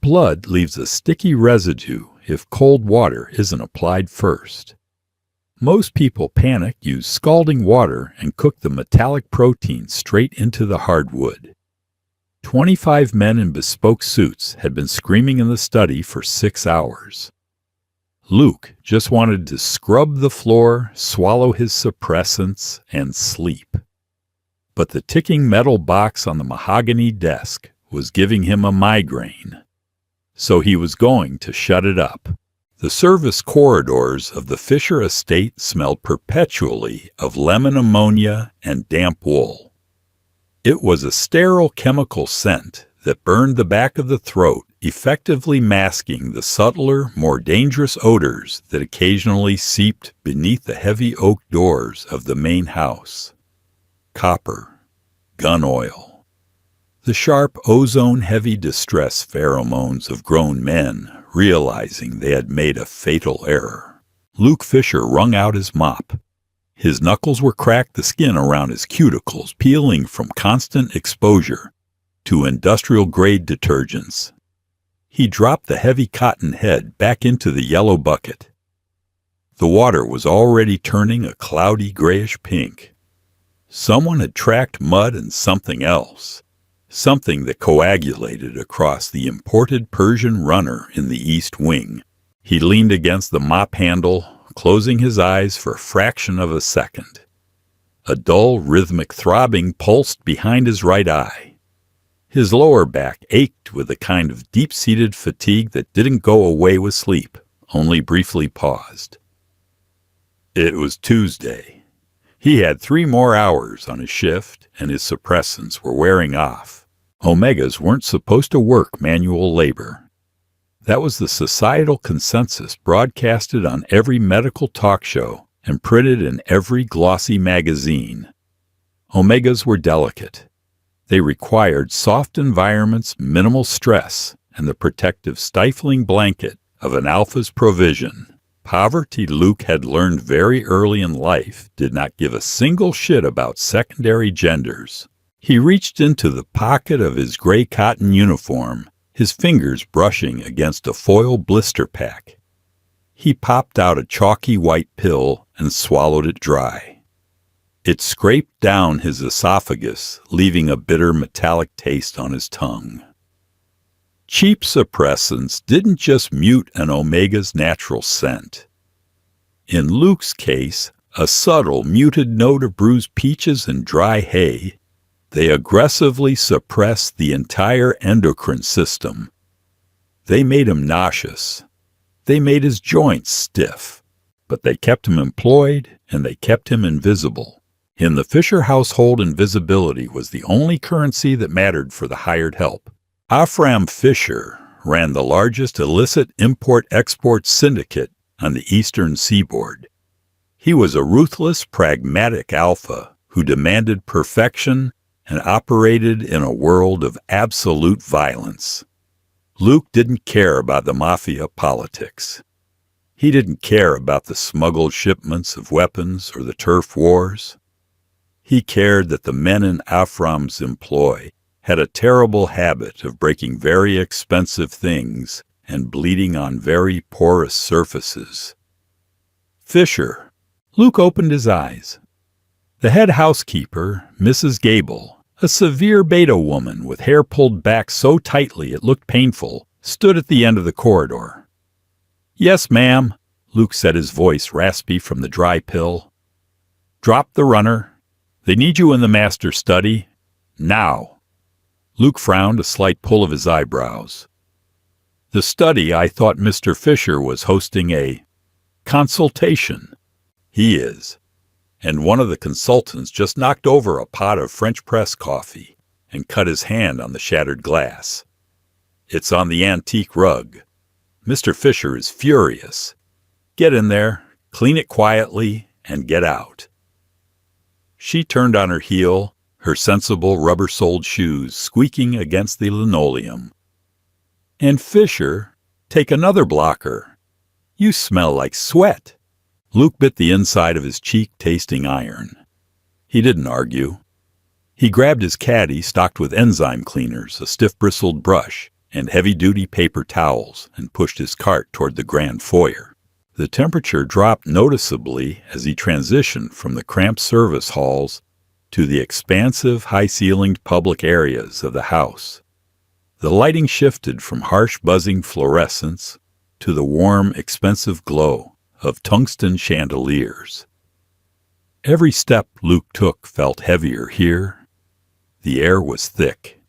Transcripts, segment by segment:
blood leaves a sticky residue if cold water isn't applied first. Most people panic, use scalding water, and cook the metallic protein straight into the hardwood. 25 men in bespoke suits had been screaming in the study for 6 hours. Luke just wanted to scrub the floor, swallow his suppressants, and sleep. But the ticking metal box on the mahogany desk was giving him a migraine. So he was going to shut it up. The service corridors of the Fisher estate smelled perpetually of lemon ammonia and damp wool. It was a sterile chemical scent that burned the back of the throat, effectively masking the subtler, more dangerous odors that occasionally seeped beneath the heavy oak doors of the main house. Copper, gun oil, the sharp ozone-heavy distress pheromones of grown men realizing they had made a fatal error. Luke Fisher wrung out his mop. His knuckles were cracked, the skin around his cuticles peeling from constant exposure to industrial-grade detergents. He dropped the heavy cotton head back into the yellow bucket. The water was already turning a cloudy grayish pink. Someone had tracked mud and something else. Something that coagulated across the imported Persian runner in the east wing. He leaned against the mop handle, closing his eyes for a fraction of a second. A dull, rhythmic throbbing pulsed behind his right eye. His lower back ached with a kind of deep-seated fatigue that didn't go away with sleep, only briefly paused. It was Tuesday. He had 3 more hours on his shift, and his suppressants were wearing off. Omegas weren't supposed to work manual labor. That was the societal consensus broadcasted on every medical talk show and printed in every glossy magazine. Omegas were delicate. They required soft environments, minimal stress, and the protective stifling blanket of an alpha's provision. Poverty, Luke had learned very early in life, did not give a single shit about secondary genders. He reached into the pocket of his gray cotton uniform, his fingers brushing against a foil blister pack. He popped out a chalky white pill and swallowed it dry. It scraped down his esophagus, leaving a bitter metallic taste on his tongue. Cheap suppressants didn't just mute an Omega's natural scent. In Luke's case, a subtle, muted note of bruised peaches and dry hay, they aggressively suppressed the entire endocrine system. They made him nauseous. They made his joints stiff. But they kept him employed, and they kept him invisible. In the Fisher household, invisibility was the only currency that mattered for the hired help. Ephraim Fisher ran the largest illicit import-export syndicate on the eastern seaboard. He was a ruthless, pragmatic alpha who demanded perfection and operated in a world of absolute violence. Luke didn't care about the Mafia politics. He didn't care about the smuggled shipments of weapons or the turf wars. He cared that the men in Ephraim's employ had a terrible habit of breaking very expensive things and bleeding on very porous surfaces. Fisher. Luke opened his eyes. The head housekeeper, Mrs. Gable, a severe beta woman with hair pulled back so tightly it looked painful, stood at the end of the corridor. "Yes, ma'am," Luke said, his voice raspy from the dry pill. "Drop the runner. They need you in the master study. Now." Luke frowned, a slight pull of his eyebrows. "The study, I thought Mr. Fisher was hosting a consultation." "He is. And one of the consultants just knocked over a pot of French press coffee and cut his hand on the shattered glass. It's on the antique rug. Mr. Fisher is furious. Get in there, clean it quietly, and get out." She turned on her heel, her sensible rubber-soled shoes squeaking against the linoleum. "And Fisher, take another blocker. You smell like sweat." Luke bit the inside of his cheek, tasting iron. He didn't argue. He grabbed his caddy stocked with enzyme cleaners, a stiff-bristled brush, and heavy-duty paper towels and pushed his cart toward the grand foyer. The temperature dropped noticeably as he transitioned from the cramped service halls to the expansive, high-ceilinged public areas of the house. The lighting shifted from harsh buzzing fluorescence to the warm, expensive glow of tungsten chandeliers. Every step Luke took felt heavier here. The air was thick.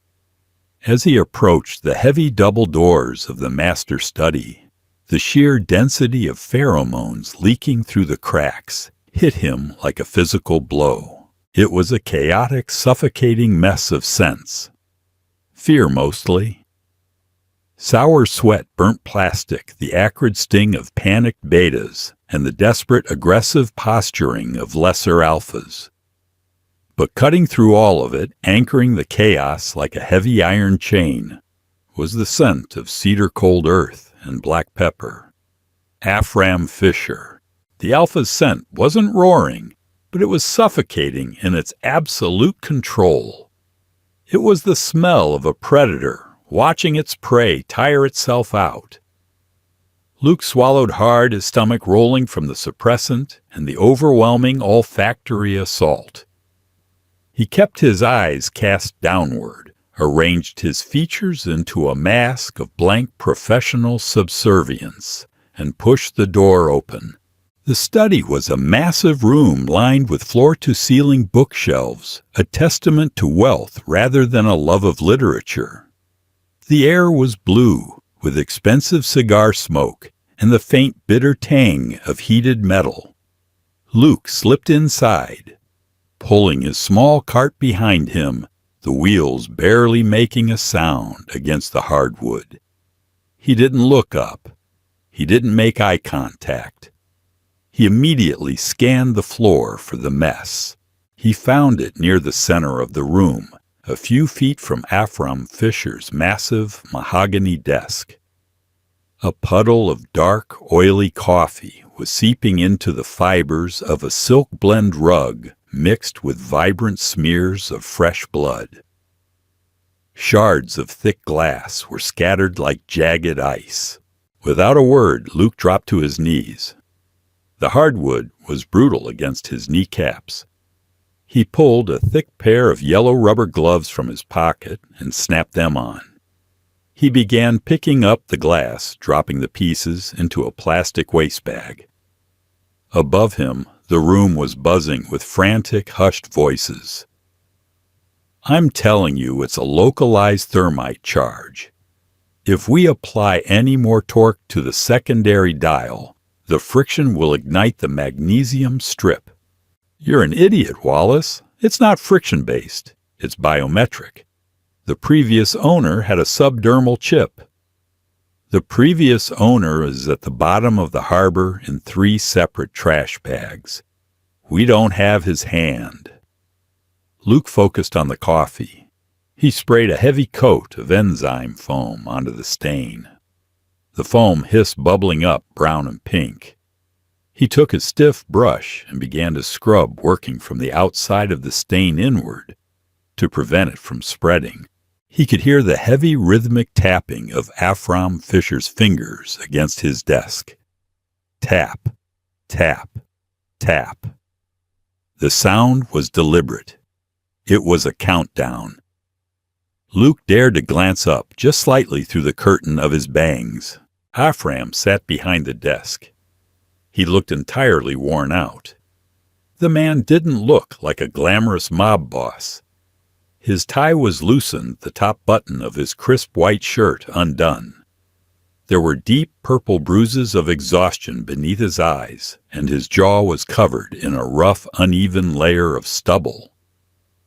As he approached the heavy double doors of the master study, the sheer density of pheromones leaking through the cracks hit him like a physical blow. It was a chaotic, suffocating mess of scents. Fear, mostly. Sour sweat, burnt plastic, the acrid sting of panicked betas, and the desperate, aggressive posturing of lesser alphas. But cutting through all of it, anchoring the chaos like a heavy iron chain, was the scent of cedar-cold earth and black pepper. Ephraim Fisher. The alpha's scent wasn't roaring, but it was suffocating in its absolute control. It was the smell of a predator watching its prey tire itself out. Luke swallowed hard, his stomach rolling from the suppressant and the overwhelming olfactory assault. He kept his eyes cast downward, arranged his features into a mask of blank professional subservience, and pushed the door open. The study was a massive room lined with floor-to-ceiling bookshelves, a testament to wealth rather than a love of literature. The air was blue, with expensive cigar smoke and the faint bitter tang of heated metal. Luke slipped inside, pulling his small cart behind him, the wheels barely making a sound against the hardwood. He didn't look up. He didn't make eye contact. He immediately scanned the floor for the mess. He found it near the center of the room, a few feet from Ephraim Fisher's massive mahogany desk. A puddle of dark, oily coffee was seeping into the fibers of a silk blend rug mixed with vibrant smears of fresh blood. Shards of thick glass were scattered like jagged ice. Without a word, Luke dropped to his knees. The hardwood was brutal against his kneecaps. He pulled a thick pair of yellow rubber gloves from his pocket and snapped them on. He began picking up the glass, dropping the pieces into a plastic waste bag. Above him, the room was buzzing with frantic, hushed voices. "I'm telling you, it's a localized thermite charge. If we apply any more torque to the secondary dial, the friction will ignite the magnesium strip." "You're an idiot, Wallace. It's not friction-based. It's biometric. The previous owner had a subdermal chip." "The previous owner is at the bottom of the harbor in 3 separate trash bags. We don't have his hand." Luke focused on the coffee. He sprayed a heavy coat of enzyme foam onto the stain. The foam hissed, bubbling up brown and pink. He took a stiff brush and began to scrub, working from the outside of the stain inward to prevent it from spreading. He could hear the heavy rhythmic tapping of Ephraim Fisher's fingers against his desk. Tap, tap, tap. The sound was deliberate. It was a countdown. Luke dared to glance up just slightly through the curtain of his bangs. Ephraim sat behind the desk. He looked entirely worn out. The man didn't look like a glamorous mob boss. His tie was loosened, the top button of his crisp white shirt undone. There were deep purple bruises of exhaustion beneath his eyes, and his jaw was covered in a rough, uneven layer of stubble.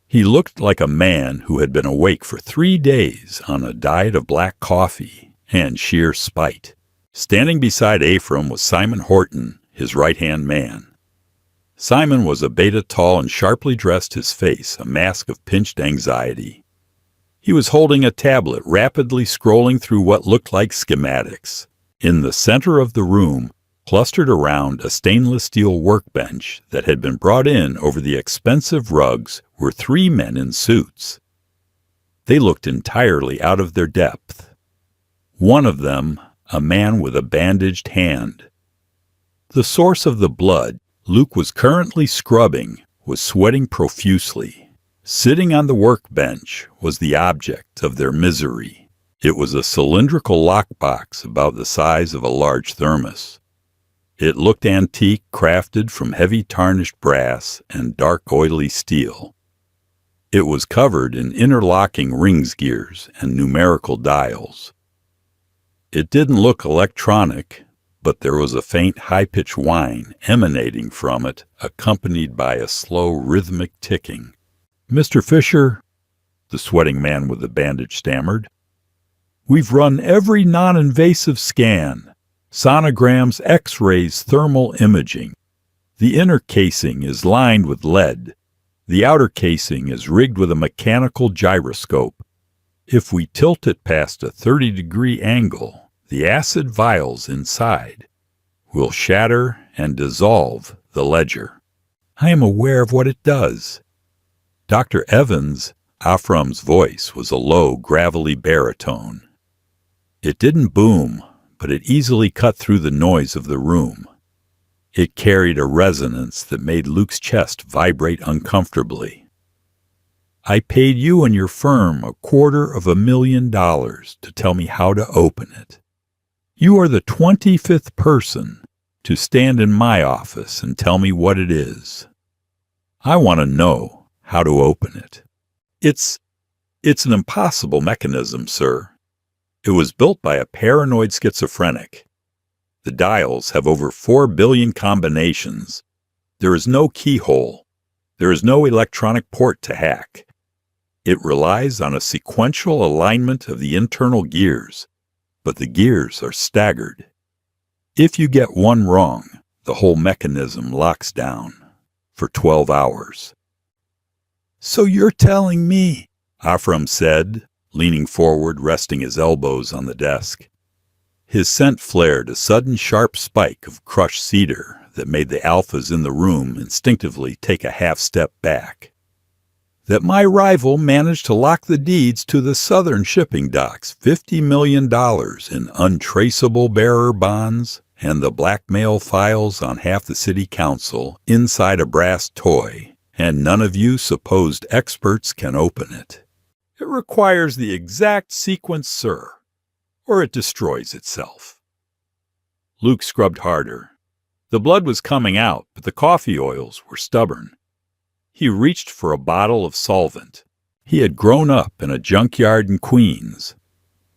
He looked like a man who had been awake for 3 days on a diet of black coffee and sheer spite. Standing beside Ephraim was Simon Horton, his right-hand man. Simon was a beta tall and sharply dressed, his face a mask of pinched anxiety. He was holding a tablet, rapidly scrolling through what looked like schematics. In the center of the room, clustered around a stainless steel workbench that had been brought in over the expensive rugs, were 3 men in suits. They looked entirely out of their depth. One of them, a man with a bandaged hand. The source of the blood Luke was currently scrubbing was sweating profusely. Sitting on the workbench was the object of their misery. It was a cylindrical lockbox about the size of a large thermos. It looked antique, crafted from heavy tarnished brass and dark oily steel. It was covered in interlocking rings gears and numerical dials. It didn't look electronic, but there was a faint high-pitched whine emanating from it, accompanied by a slow rhythmic ticking. "Mr. Fisher," the sweating man with the bandage stammered, "we've run every non-invasive scan, sonograms, X-rays, thermal imaging. The inner casing is lined with lead. The outer casing is rigged with a mechanical gyroscope. If we tilt it past a 30-degree angle, the acid vials inside will shatter and dissolve the ledger. I am aware of what it does." Dr. Evans' Afram's voice was a low, gravelly baritone. It didn't boom, but it easily cut through the noise of the room. It carried a resonance that made Luke's chest vibrate uncomfortably. "I paid you and your firm $250,000 to tell me how to open it. You are the 25th person to stand in my office and tell me what it is. I want to know how to open it." It's an impossible mechanism, sir. It was built by a paranoid schizophrenic. The dials have over 4 billion combinations. There is no keyhole. There is no electronic port to hack. It relies on a sequential alignment of the internal gears, but the gears are staggered. If you get one wrong, the whole mechanism locks down for 12 hours. "So you're telling me," Afram said, leaning forward, resting his elbows on the desk. His scent flared a sudden sharp spike of crushed cedar that made the alphas in the room instinctively take a half-step back. "That my rival managed to lock the deeds to the southern shipping docks, $50 million in untraceable bearer bonds, and the blackmail files on half the city council inside a brass toy, and none of you supposed experts can open it. It requires the exact sequence, sir, or it destroys itself." Luke scrubbed harder. The blood was coming out, but the coffee oils were stubborn. He reached for a bottle of solvent. He had grown up in a junkyard in Queens.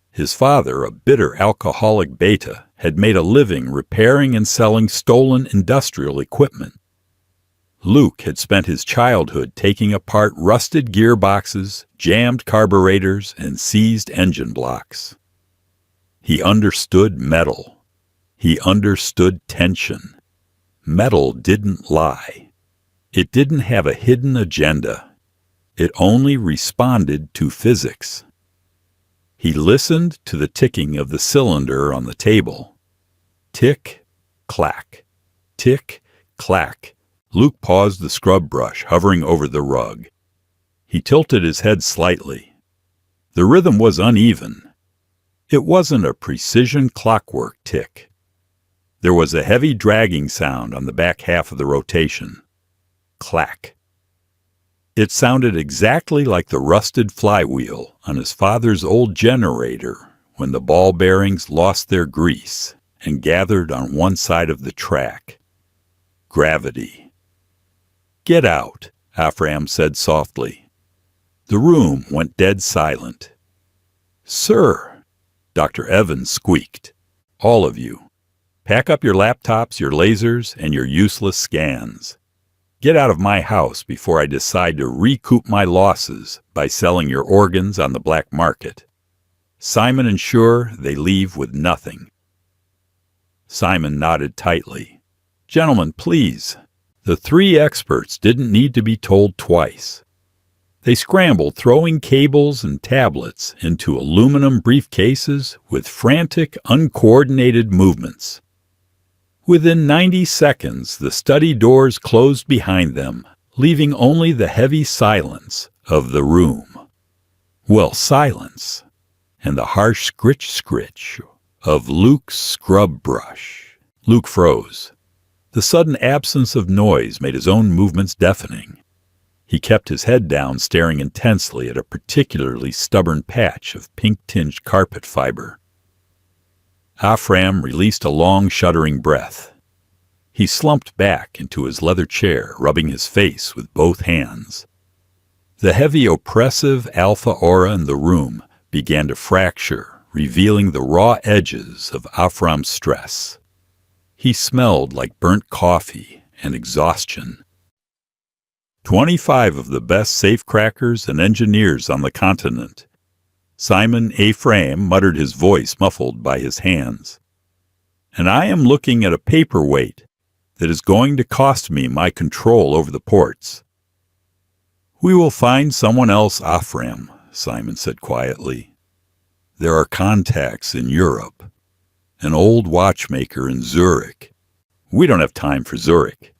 His father, a bitter alcoholic beta, had made a living repairing and selling stolen industrial equipment. Luke had spent his childhood taking apart rusted gearboxes, jammed carburetors, and seized engine blocks. He understood metal. He understood tension. Metal didn't lie. It didn't have a hidden agenda. It only responded to physics. He listened to the ticking of the cylinder on the table. Tick, clack, tick, clack. Luke paused the scrub brush hovering over the rug. He tilted his head slightly. The rhythm was uneven. It wasn't a precision clockwork tick. There was a heavy dragging sound on the back half of the rotation. Clack. It sounded exactly like the rusted flywheel on his father's old generator when the ball bearings lost their grease and gathered on one side of the track. Gravity. "Get out," Afram said softly. The room went dead silent. "Sir," Dr. Evans squeaked, "all of you, pack up your laptops, your lasers, and your useless scans. Get out of my house before I decide to recoup my losses by selling your organs on the black market. Simon ensure they leave with nothing." Simon nodded tightly. "Gentlemen, please." The three experts didn't need to be told twice. They scrambled, throwing cables and tablets into aluminum briefcases with frantic, uncoordinated movements. Within 90 seconds, the study doors closed behind them, leaving only the heavy silence of the room. Well, silence. and the harsh scritch-scritch of Luke's scrub brush. Luke froze. The sudden absence of noise made his own movements deafening. He kept his head down, staring intensely at a particularly stubborn patch of pink-tinged carpet fiber. Afram released a long, shuddering breath. He slumped back into his leather chair, rubbing his face with both hands. The heavy, oppressive alpha aura in the room began to fracture, revealing the raw edges of Afram's stress. He smelled like burnt coffee and exhaustion. 25 of the best safecrackers and engineers on the continent. Simon Ephraim muttered, his voice muffled by his hands. And I am looking at a paperweight that is going to cost me my control over the ports. We will find someone else, Afram, Simon said quietly. There are contacts in Europe. An old watchmaker in Zurich. We don't have time for Zurich.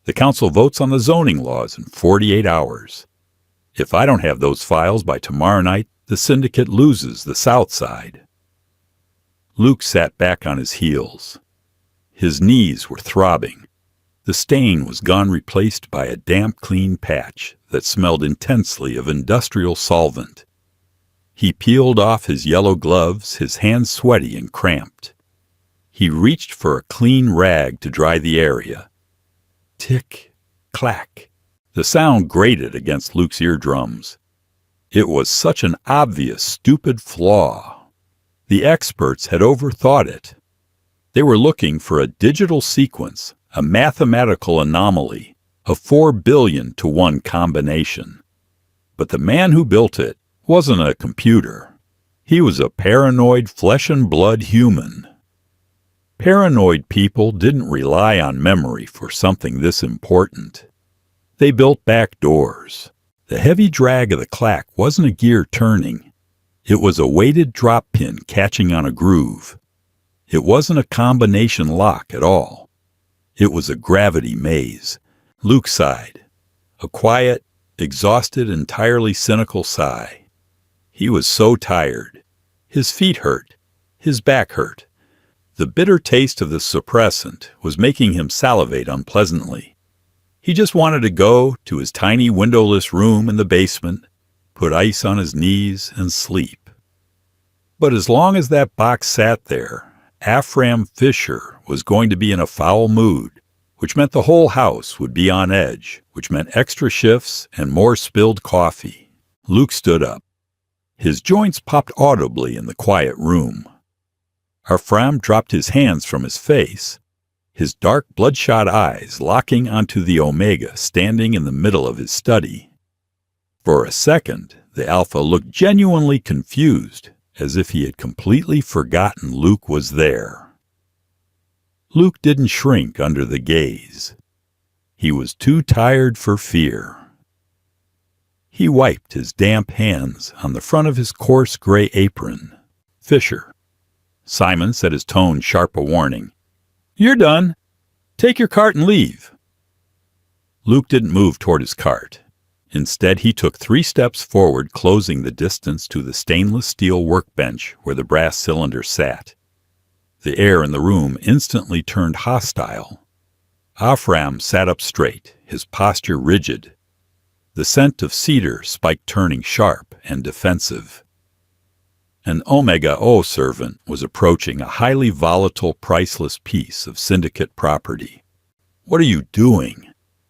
The council votes on the zoning laws in 48 hours. If I don't have those files by tomorrow night, the syndicate loses the South Side. Luke sat back on his heels. His knees were throbbing. The stain was gone, replaced by a damp, clean patch that smelled intensely of industrial solvent. He peeled off his yellow gloves, his hands sweaty and cramped. He reached for a clean rag to dry the area. Tick, clack. The sound grated against Luke's eardrums. It was such an obvious, stupid flaw. The experts had overthought it. They were looking for a digital sequence, a mathematical anomaly, a 4 billion to 1 combination. But the man who built it wasn't a computer. He was a paranoid flesh-and-blood human. Paranoid people didn't rely on memory for something this important. They built back doors. The heavy drag of the clack wasn't a gear turning. It was a weighted drop pin catching on a groove. It wasn't a combination lock at all. It was a gravity maze. Luke sighed. A quiet, exhausted, entirely cynical sigh. He was so tired. His feet hurt. His back hurt. The bitter taste of the suppressant was making him salivate unpleasantly. He just wanted to go to his tiny windowless room in the basement, put ice on his knees, and sleep. But as long as that box sat there, Afram Fisher was going to be in a foul mood, which meant the whole house would be on edge, which meant extra shifts and more spilled coffee. Luke stood up. His joints popped audibly in the quiet room. Afram dropped his hands from his face, his dark, bloodshot eyes locking onto the Omega standing in the middle of his study. For a second, the Alpha looked genuinely confused, as if he had completely forgotten Luke was there. Luke didn't shrink under the gaze. He was too tired for fear. He wiped his damp hands on the front of his coarse gray apron. Fisher. Simon said, his tone sharp a warning. You're done. Take your cart and leave. Luke didn't move toward his cart. Instead, he took 3 steps forward, closing the distance to the stainless steel workbench where the brass cylinder sat. The air in the room instantly turned hostile. Afram sat up straight, his posture rigid. The scent of cedar spiked, turning sharp and defensive. An Omega O servant was approaching a highly volatile, priceless piece of syndicate property. What are you doing?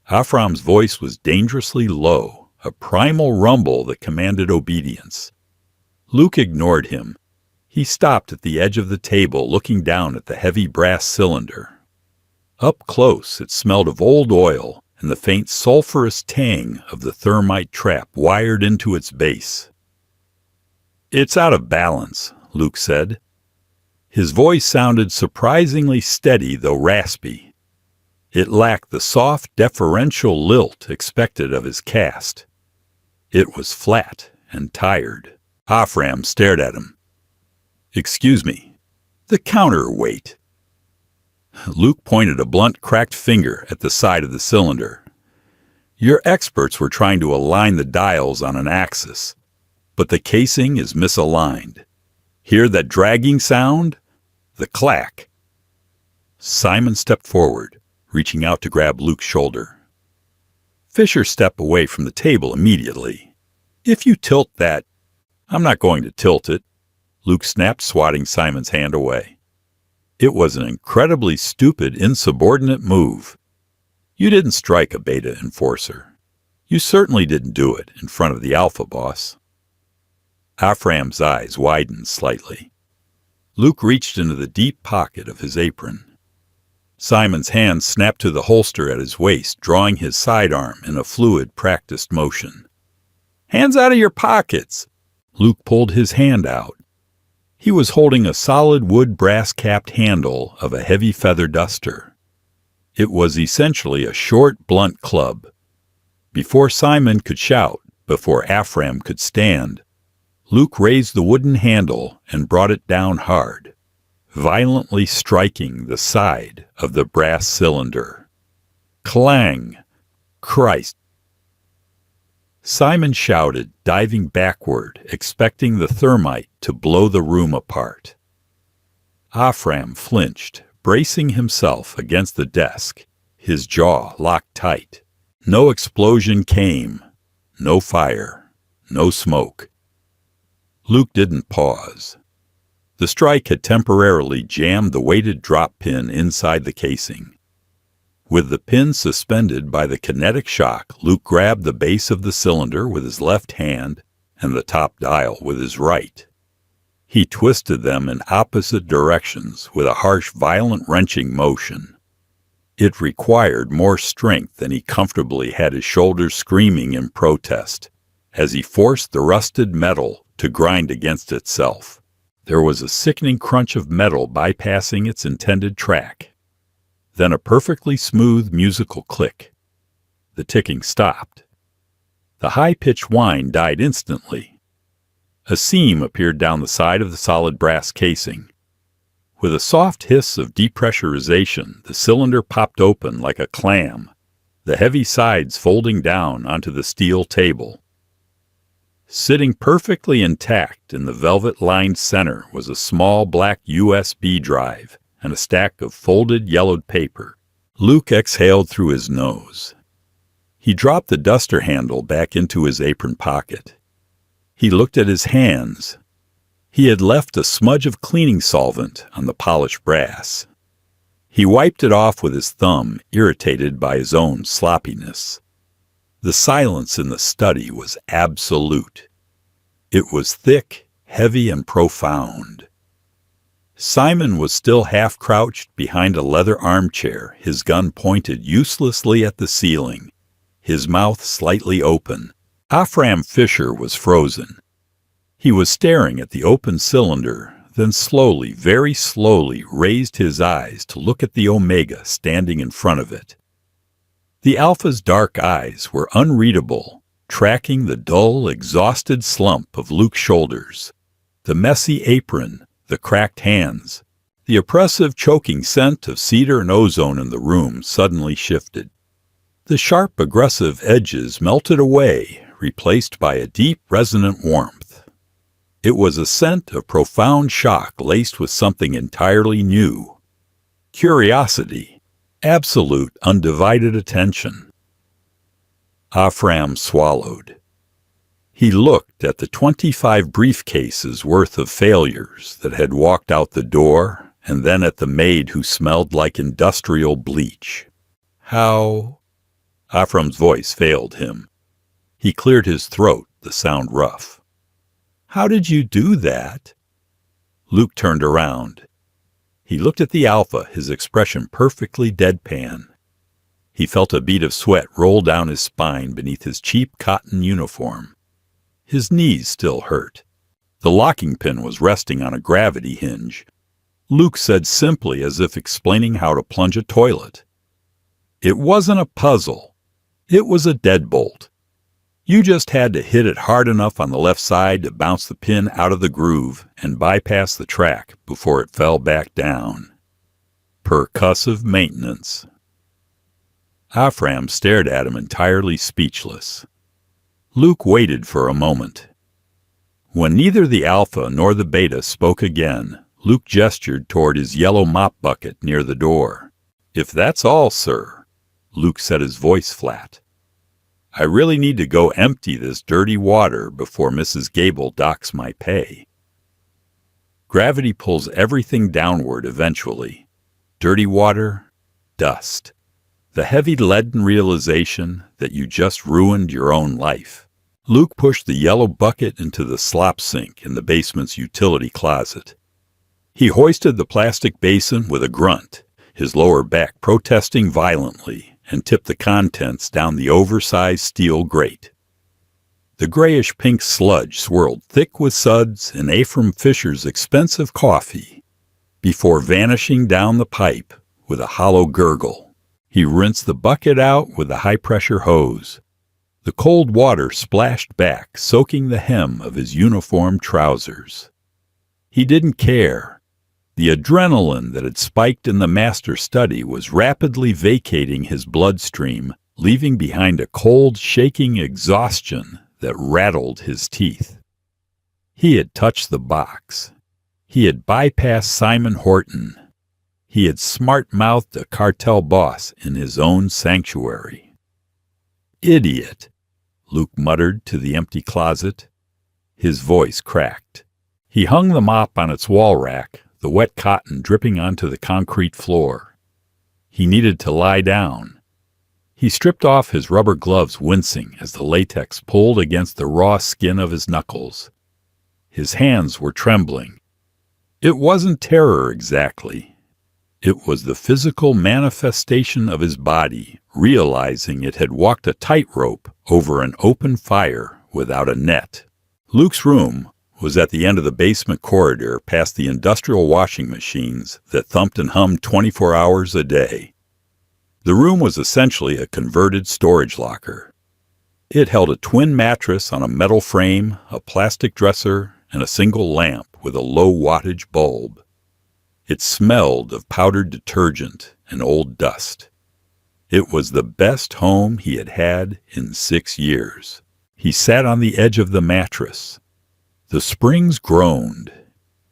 Afram's voice was dangerously low, a primal rumble that commanded obedience. Luke ignored him. He stopped at the edge of the table, looking down at the heavy brass cylinder. Up close, it smelled of old oil and the faint sulphurous tang of the thermite trap wired into its base. It's out of balance, Luke said. His voice sounded surprisingly steady, though raspy. It lacked the soft, deferential lilt expected of his caste. It was flat and tired. Afram stared at him. Excuse me. The counterweight. Luke pointed a blunt, cracked finger at the side of the cylinder. Your experts were trying to align the dials on an axis, but the casing is misaligned. Hear that dragging sound? The clack. Simon stepped forward, reaching out to grab Luke's shoulder. Fisher stepped away from the table immediately. If you tilt that... I'm not going to tilt it, Luke snapped, swatting Simon's hand away. It was an incredibly stupid, insubordinate move. You didn't strike a beta enforcer. You certainly didn't do it in front of the alpha boss. Afram's eyes widened slightly. Luke reached into the deep pocket of his apron. Simon's hand snapped to the holster at his waist, drawing his sidearm in a fluid, practiced motion. Hands out of your pockets! Luke pulled his hand out. He was holding a solid wood brass-capped handle of a heavy feather duster. It was essentially a short, blunt club. Before Simon could shout, before Afram could stand, Luke raised the wooden handle and brought it down hard, violently striking the side of the brass cylinder. Clang! Christ! Simon shouted, diving backward, expecting the thermite to blow the room apart. Afram flinched, bracing himself against the desk, his jaw locked tight. No explosion came, no fire, no smoke. Luke didn't pause. The strike had temporarily jammed the weighted drop pin inside the casing. With the pin suspended by the kinetic shock, Luke grabbed the base of the cylinder with his left hand and the top dial with his right. He twisted them in opposite directions with a harsh, violent wrenching motion. It required more strength than he comfortably had his shoulders screaming in protest as he forced the rusted metal to grind against itself. There was a sickening crunch of metal bypassing its intended track. Then a perfectly smooth musical click. The ticking stopped. The high-pitched whine died instantly. A seam appeared down the side of the solid brass casing. With a soft hiss of depressurization, the cylinder popped open like a clam, the heavy sides folding down onto the steel table. Sitting perfectly intact in the velvet-lined center was a small black USB drive and a stack of folded yellowed paper. Luke exhaled through his nose. He dropped the duster handle back into his apron pocket. He looked at his hands. He had left a smudge of cleaning solvent on the polished brass. He wiped it off with his thumb, irritated by his own sloppiness. The silence in the study was absolute. It was thick, heavy, and profound. Simon was still half-crouched behind a leather armchair, his gun pointed uselessly at the ceiling, his mouth slightly open. Afram Fisher was frozen. He was staring at the open cylinder, then slowly, very slowly, raised his eyes to look at the Omega standing in front of it. The Alpha's dark eyes were unreadable, tracking the dull, exhausted slump of Luke's shoulders, the messy apron, the cracked hands. The oppressive, choking scent of cedar and ozone in the room suddenly shifted. The sharp, aggressive edges melted away, replaced by a deep, resonant warmth. It was a scent of profound shock laced with something entirely new. Curiosity. Absolute, undivided attention. Afram swallowed. He looked at the 25 briefcases worth of failures that had walked out the door, and then at the maid who smelled like industrial bleach. How? Afram's voice failed him. He cleared his throat, the sound rough. How did you do that? Luke turned around. He looked at the Alpha, his expression perfectly deadpan. He felt a bead of sweat roll down his spine beneath his cheap cotton uniform. His knees still hurt. The locking pin was resting on a gravity hinge. Luke said simply, as if explaining how to plunge a toilet. It wasn't a puzzle. It was a deadbolt. You just had to hit it hard enough on the left side to bounce the pin out of the groove and bypass the track before it fell back down. Percussive maintenance. Afram stared at him entirely speechless. Luke waited for a moment. When neither the alpha nor the beta spoke again, Luke gestured toward his yellow mop bucket near the door. "If that's all, sir," Luke set his voice flat. "I really need to go empty this dirty water before Mrs. Gable docks my pay." Gravity pulls everything downward eventually. Dirty water, dust. The heavy leaden realization that you just ruined your own life. Luke pushed the yellow bucket into the slop sink in the basement's utility closet. He hoisted the plastic basin with a grunt, his lower back protesting violently, and tipped the contents down the oversized steel grate. The grayish-pink sludge swirled thick with Suds and Ephraim Fisher's expensive coffee before vanishing down the pipe with a hollow gurgle. He rinsed the bucket out with a high-pressure hose. The cold water splashed back, soaking the hem of his uniform trousers. He didn't care. The adrenaline that had spiked in the master study was rapidly vacating his bloodstream, leaving behind a cold, shaking exhaustion that rattled his teeth. He had touched the box. He had bypassed Simon Horton. He had smart-mouthed a cartel boss in his own sanctuary. "Idiot," Luke muttered to the empty closet. His voice cracked. He hung the mop on its wall rack, the wet cotton dripping onto the concrete floor. He needed to lie down. He stripped off his rubber gloves, wincing as the latex pulled against the raw skin of his knuckles. His hands were trembling. It wasn't terror exactly. It was the physical manifestation of his body, realizing it had walked a tightrope over an open fire without a net. Luke's room was at the end of the basement corridor past the industrial washing machines that thumped and hummed 24 hours a day. The room was essentially a converted storage locker. It held a twin mattress on a metal frame, a plastic dresser, and a single lamp with a low-wattage bulb. It smelled of powdered detergent and old dust. It was the best home he had had in 6 years. He sat on the edge of the mattress. The springs groaned.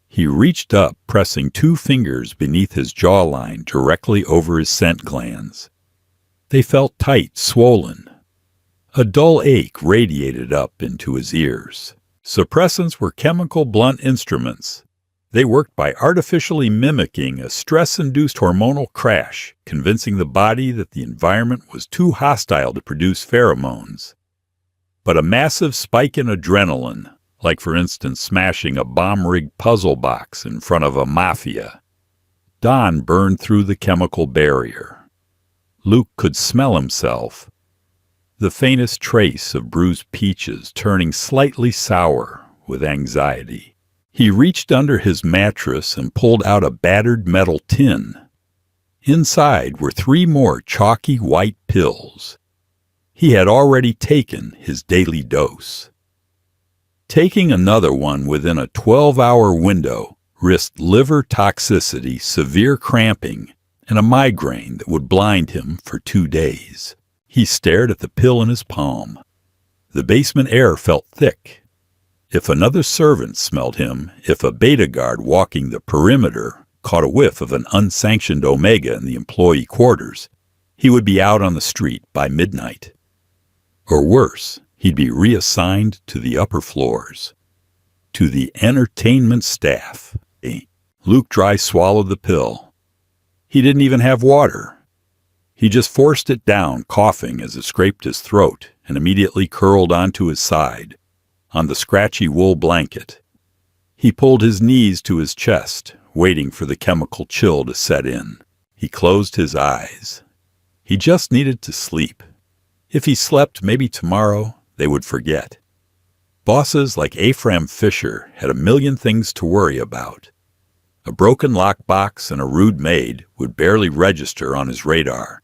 He reached up, pressing 2 fingers beneath his jawline directly over his scent glands. They felt tight, swollen. A dull ache radiated up into his ears. Suppressants were chemical blunt instruments. They worked by artificially mimicking a stress-induced hormonal crash, convincing the body that the environment was too hostile to produce pheromones. But a massive spike in adrenaline, like for instance smashing a bomb-rigged puzzle box in front of a Mafia. Dawn burned through the chemical barrier. Luke could smell himself. The faintest trace of bruised peaches turning slightly sour with anxiety. He reached under his mattress and pulled out a battered metal tin. Inside were 3 more chalky white pills. He had already taken his daily dose. Taking another one within a 12-hour window risked liver toxicity, severe cramping, and a migraine that would blind him for 2 days. He stared at the pill in his palm. The basement air felt thick. If another servant smelled him, if a beta guard walking the perimeter caught a whiff of an unsanctioned Omega in the employee quarters, he would be out on the street by midnight. Or worse, he'd be reassigned to the upper floors, to the entertainment staff. Luke dry swallowed the pill. He didn't even have water. He just forced it down, coughing as it scraped his throat, and immediately curled onto his side, on the scratchy wool blanket. He pulled his knees to his chest, waiting for the chemical chill to set in. He closed his eyes. He just needed to sleep. If he slept, maybe tomorrow they would forget. Bosses like Ephraim Fisher had a million things to worry about. A broken lockbox and a rude maid would barely register on his radar.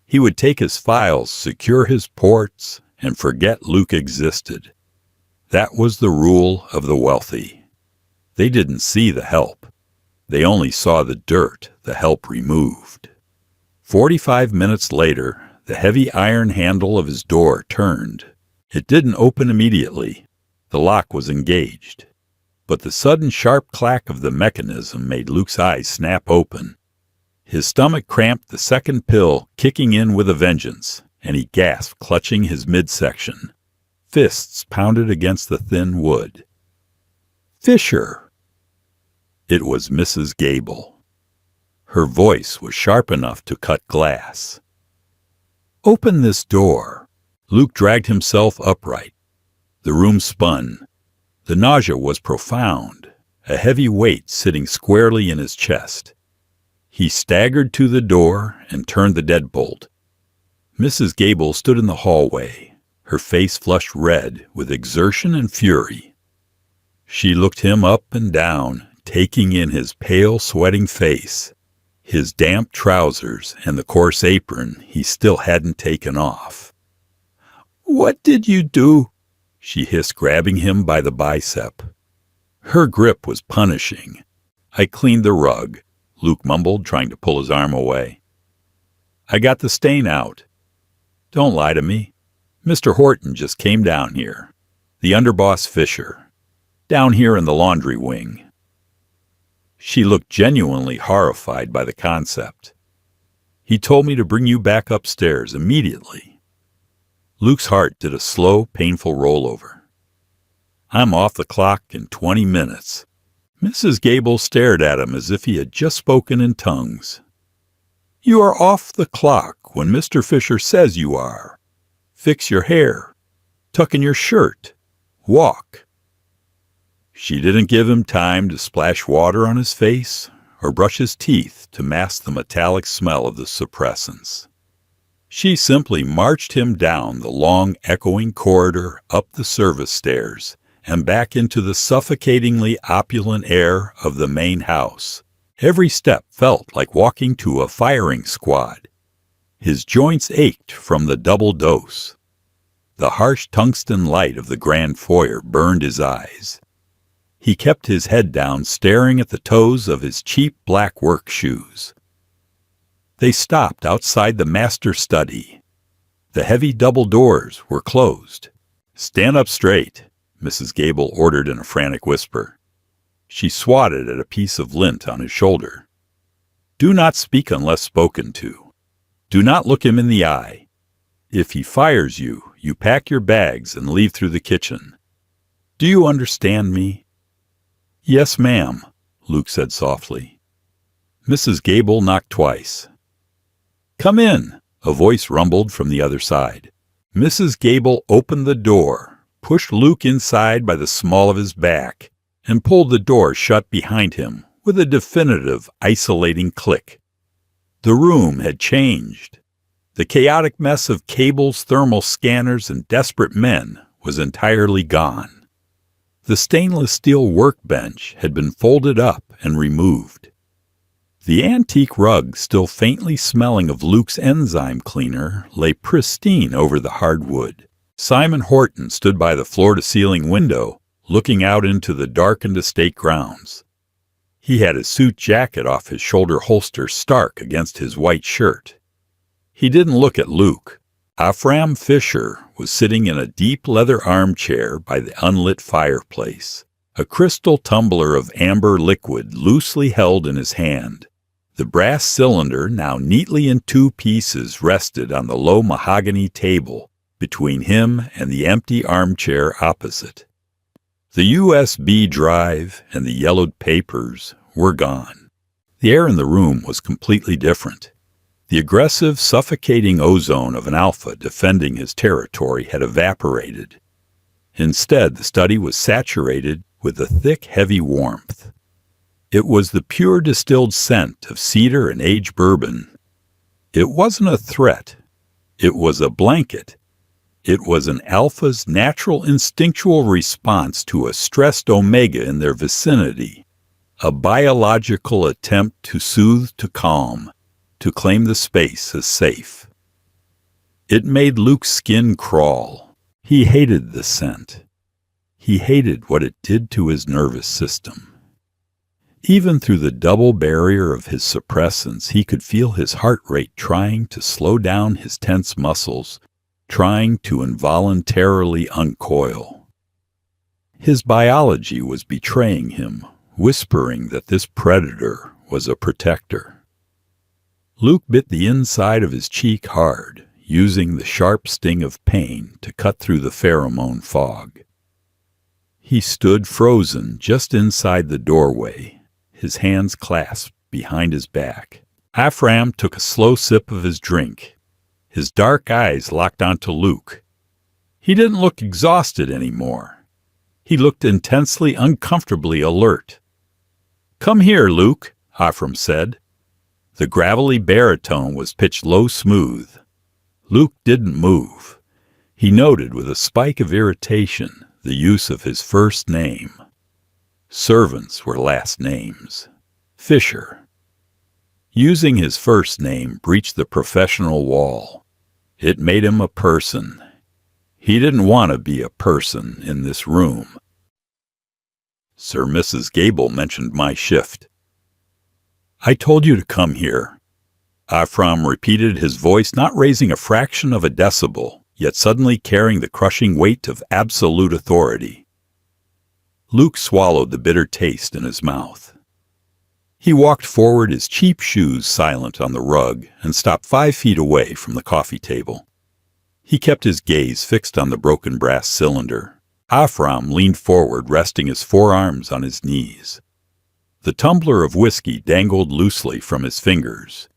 He would take his files, secure his ports, and forget Luke existed. That was the rule of the wealthy. They didn't see the help. They only saw the dirt the help removed. 45 minutes later, the heavy iron handle of his door turned. It didn't open immediately. The lock was engaged, but the sudden sharp clack of the mechanism made Luke's eyes snap open. His stomach cramped, the second pill kicking in with a vengeance, and he gasped, clutching his midsection. Fists pounded against the thin wood. "Fisher!" It was Mrs. Gable. Her voice was sharp enough to cut glass. "Open this door." Luke dragged himself upright. The room spun. The nausea was profound, a heavy weight sitting squarely in his chest. He staggered to the door and turned the deadbolt. Mrs. Gable stood in the hallway, her face flushed red with exertion and fury. She looked him up and down, taking in his pale, sweating face, his damp trousers, and the coarse apron he still hadn't taken off. "What did you do?" she hissed, grabbing him by the bicep. Her grip was punishing. "I cleaned the rug," Luke mumbled, trying to pull his arm away. "I got the stain out." "Don't lie to me. Mr. Horton just came down here. The underboss Fisher. Down here in the laundry wing." She looked genuinely horrified by the concept. "He told me to bring you back upstairs immediately." Luke's heart did a slow, painful rollover. "I'm off the clock in 20 minutes. Mrs. Gable stared at him as if he had just spoken in tongues. "You are off the clock when Mr. Fisher says you are. Fix your hair. Tuck in your shirt. Walk." She didn't give him time to splash water on his face or brush his teeth to mask the metallic smell of the suppressants. She simply marched him down the long, echoing corridor, up the service stairs, and back into the suffocatingly opulent air of the main house. Every step felt like walking to a firing squad. His joints ached from the double dose. The harsh tungsten light of the grand foyer burned his eyes. He kept his head down, staring at the toes of his cheap black work shoes. They stopped outside the master study. The heavy double doors were closed. "Stand up straight," Mrs. Gable ordered in a frantic whisper. She swatted at a piece of lint on his shoulder. "Do not speak unless spoken to. Do not look him in the eye. If he fires you, you pack your bags and leave through the kitchen. Do you understand me?" "Yes, ma'am," Luke said softly. Mrs. Gable knocked twice. "Come in," a voice rumbled from the other side. Mrs. Gable opened the door, pushed Luke inside by the small of his back, and pulled the door shut behind him with a definitive, isolating click. The room had changed. The chaotic mess of cables, thermal scanners, and desperate men was entirely gone. The stainless steel workbench had been folded up and removed. The antique rug, still faintly smelling of Luke's enzyme cleaner, lay pristine over the hardwood. Simon Horton stood by the floor-to-ceiling window, looking out into the darkened estate grounds. He had his suit jacket off his shoulder holster stark against his white shirt. He didn't look at Luke. Ephraim Fisher was sitting in a deep leather armchair by the unlit fireplace, a crystal tumbler of amber liquid loosely held in his hand. The brass cylinder, now neatly in two pieces, rested on the low mahogany table between him and the empty armchair opposite. The USB drive and the yellowed papers were gone. The air in the room was completely different. The aggressive, suffocating ozone of an alpha defending his territory had evaporated. Instead, the study was saturated with a thick, heavy warmth. It was the pure distilled scent of cedar and aged bourbon. It wasn't a threat. It was a blanket. It was an alpha's natural instinctual response to a stressed omega in their vicinity, a biological attempt to soothe, to calm, to claim the space as safe. It made Luke's skin crawl. He hated the scent. He hated what it did to his nervous system. Even through the double barrier of his suppressants, he could feel his heart rate trying to slow down his tense muscles, trying to involuntarily uncoil. His biology was betraying him, whispering that this predator was a protector. Luke bit the inside of his cheek hard, using the sharp sting of pain to cut through the pheromone fog. He stood frozen just inside the doorway, his hands clasped behind his back. Ephraim took a slow sip of his drink. His dark eyes locked onto Luke. He didn't look exhausted anymore. He looked intensely, uncomfortably alert. "Come here, Luke," Ephraim said. The gravelly baritone was pitched low smooth. Luke didn't move. He noted with a spike of irritation the use of his first name. Servants were last names. Fisher. Using his first name breached the professional wall. It made him a person. He didn't want to be a person in this room. "Sir Mrs. Gable mentioned my shift." "I told you to come here." Ephraim repeated, his voice not raising a fraction of a decibel, yet suddenly carrying the crushing weight of absolute authority. Luke swallowed the bitter taste in his mouth. He walked forward, his cheap shoes silent on the rug, and stopped 5 feet away from the coffee table. He kept his gaze fixed on the broken brass cylinder. Ephraim leaned forward, resting his forearms on his knees. The tumbler of whiskey dangled loosely from his fingers.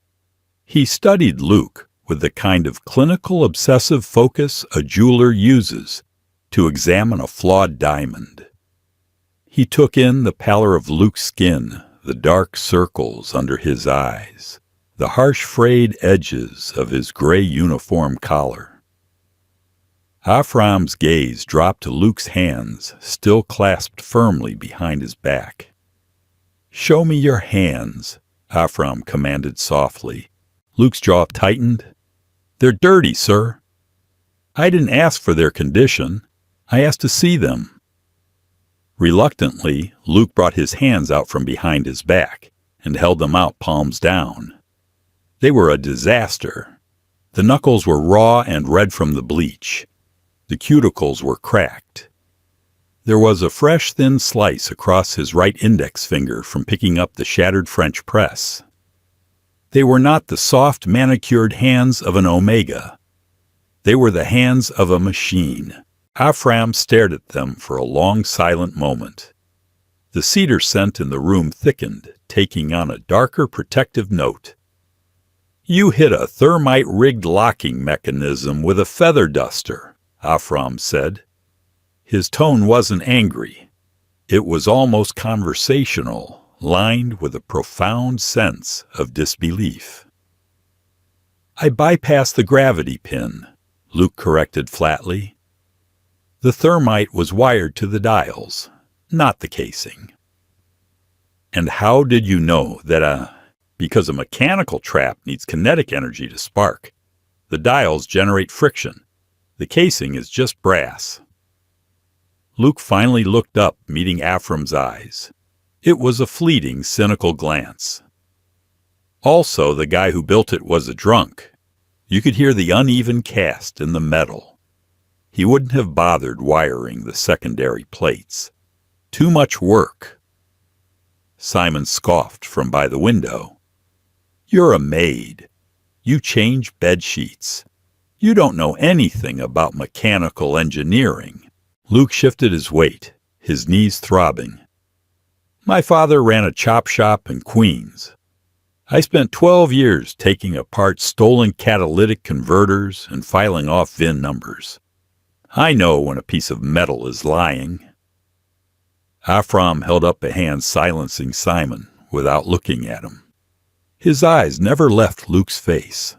He studied Luke with the kind of clinical obsessive focus a jeweler uses to examine a flawed diamond. He took in the pallor of Luke's skin, the dark circles under his eyes, the harsh frayed edges of his gray uniform collar. Ephraim's gaze dropped to Luke's hands, still clasped firmly behind his back. "Show me your hands," Ephraim commanded softly. Luke's jaw tightened. "They're dirty, sir." "I didn't ask for their condition. I asked to see them." Reluctantly, Luke brought his hands out from behind his back and held them out palms down. They were a disaster. The knuckles were raw and red from the bleach. The cuticles were cracked. There was a fresh thin slice across his right index finger from picking up the shattered French press. They were not the soft, manicured hands of an Omega. They were the hands of a machine. Ephraim stared at them for a long, silent moment. The cedar scent in the room thickened, taking on a darker protective note. "You hit a thermite-rigged locking mechanism with a feather duster," Ephraim said. His tone wasn't angry. It was almost conversational, lined with a profound sense of disbelief. "I bypassed the gravity pin," Luke corrected flatly. The thermite was wired to the dials, not the casing. "And how did you know that because a mechanical trap needs kinetic energy to spark. The dials generate friction. The casing is just brass." Luke finally looked up, meeting Ephraim's eyes. It was a fleeting, cynical glance. "Also, the guy who built it was a drunk. You could hear the uneven cast in the metal. He wouldn't have bothered wiring the secondary plates. Too much work." Simon scoffed from by the window. "You're a maid. You change bed sheets. You don't know anything about mechanical engineering." Luke shifted his weight, his knees throbbing. "My father ran a chop shop in Queens. I spent 12 years taking apart stolen catalytic converters and filing off VIN numbers. I know when a piece of metal is lying." Ephraim held up a hand silencing Simon without looking at him. His eyes never left Luke's face.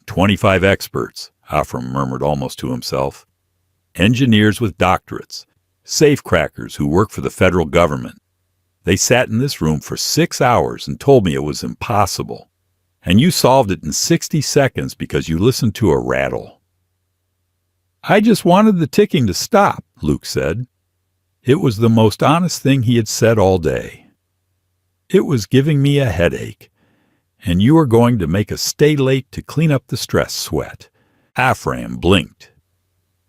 25 experts, Ephraim murmured almost to himself. Engineers with doctorates, safecrackers who work for the federal government. They sat in this room for 6 hours and told me it was impossible. And you solved it in 60 seconds because you listened to a rattle. "I just wanted the ticking to stop," Luke said. It was the most honest thing he had said all day. "It was giving me a headache, and you are going to make us stay late to clean up the stress sweat." Ephraim blinked.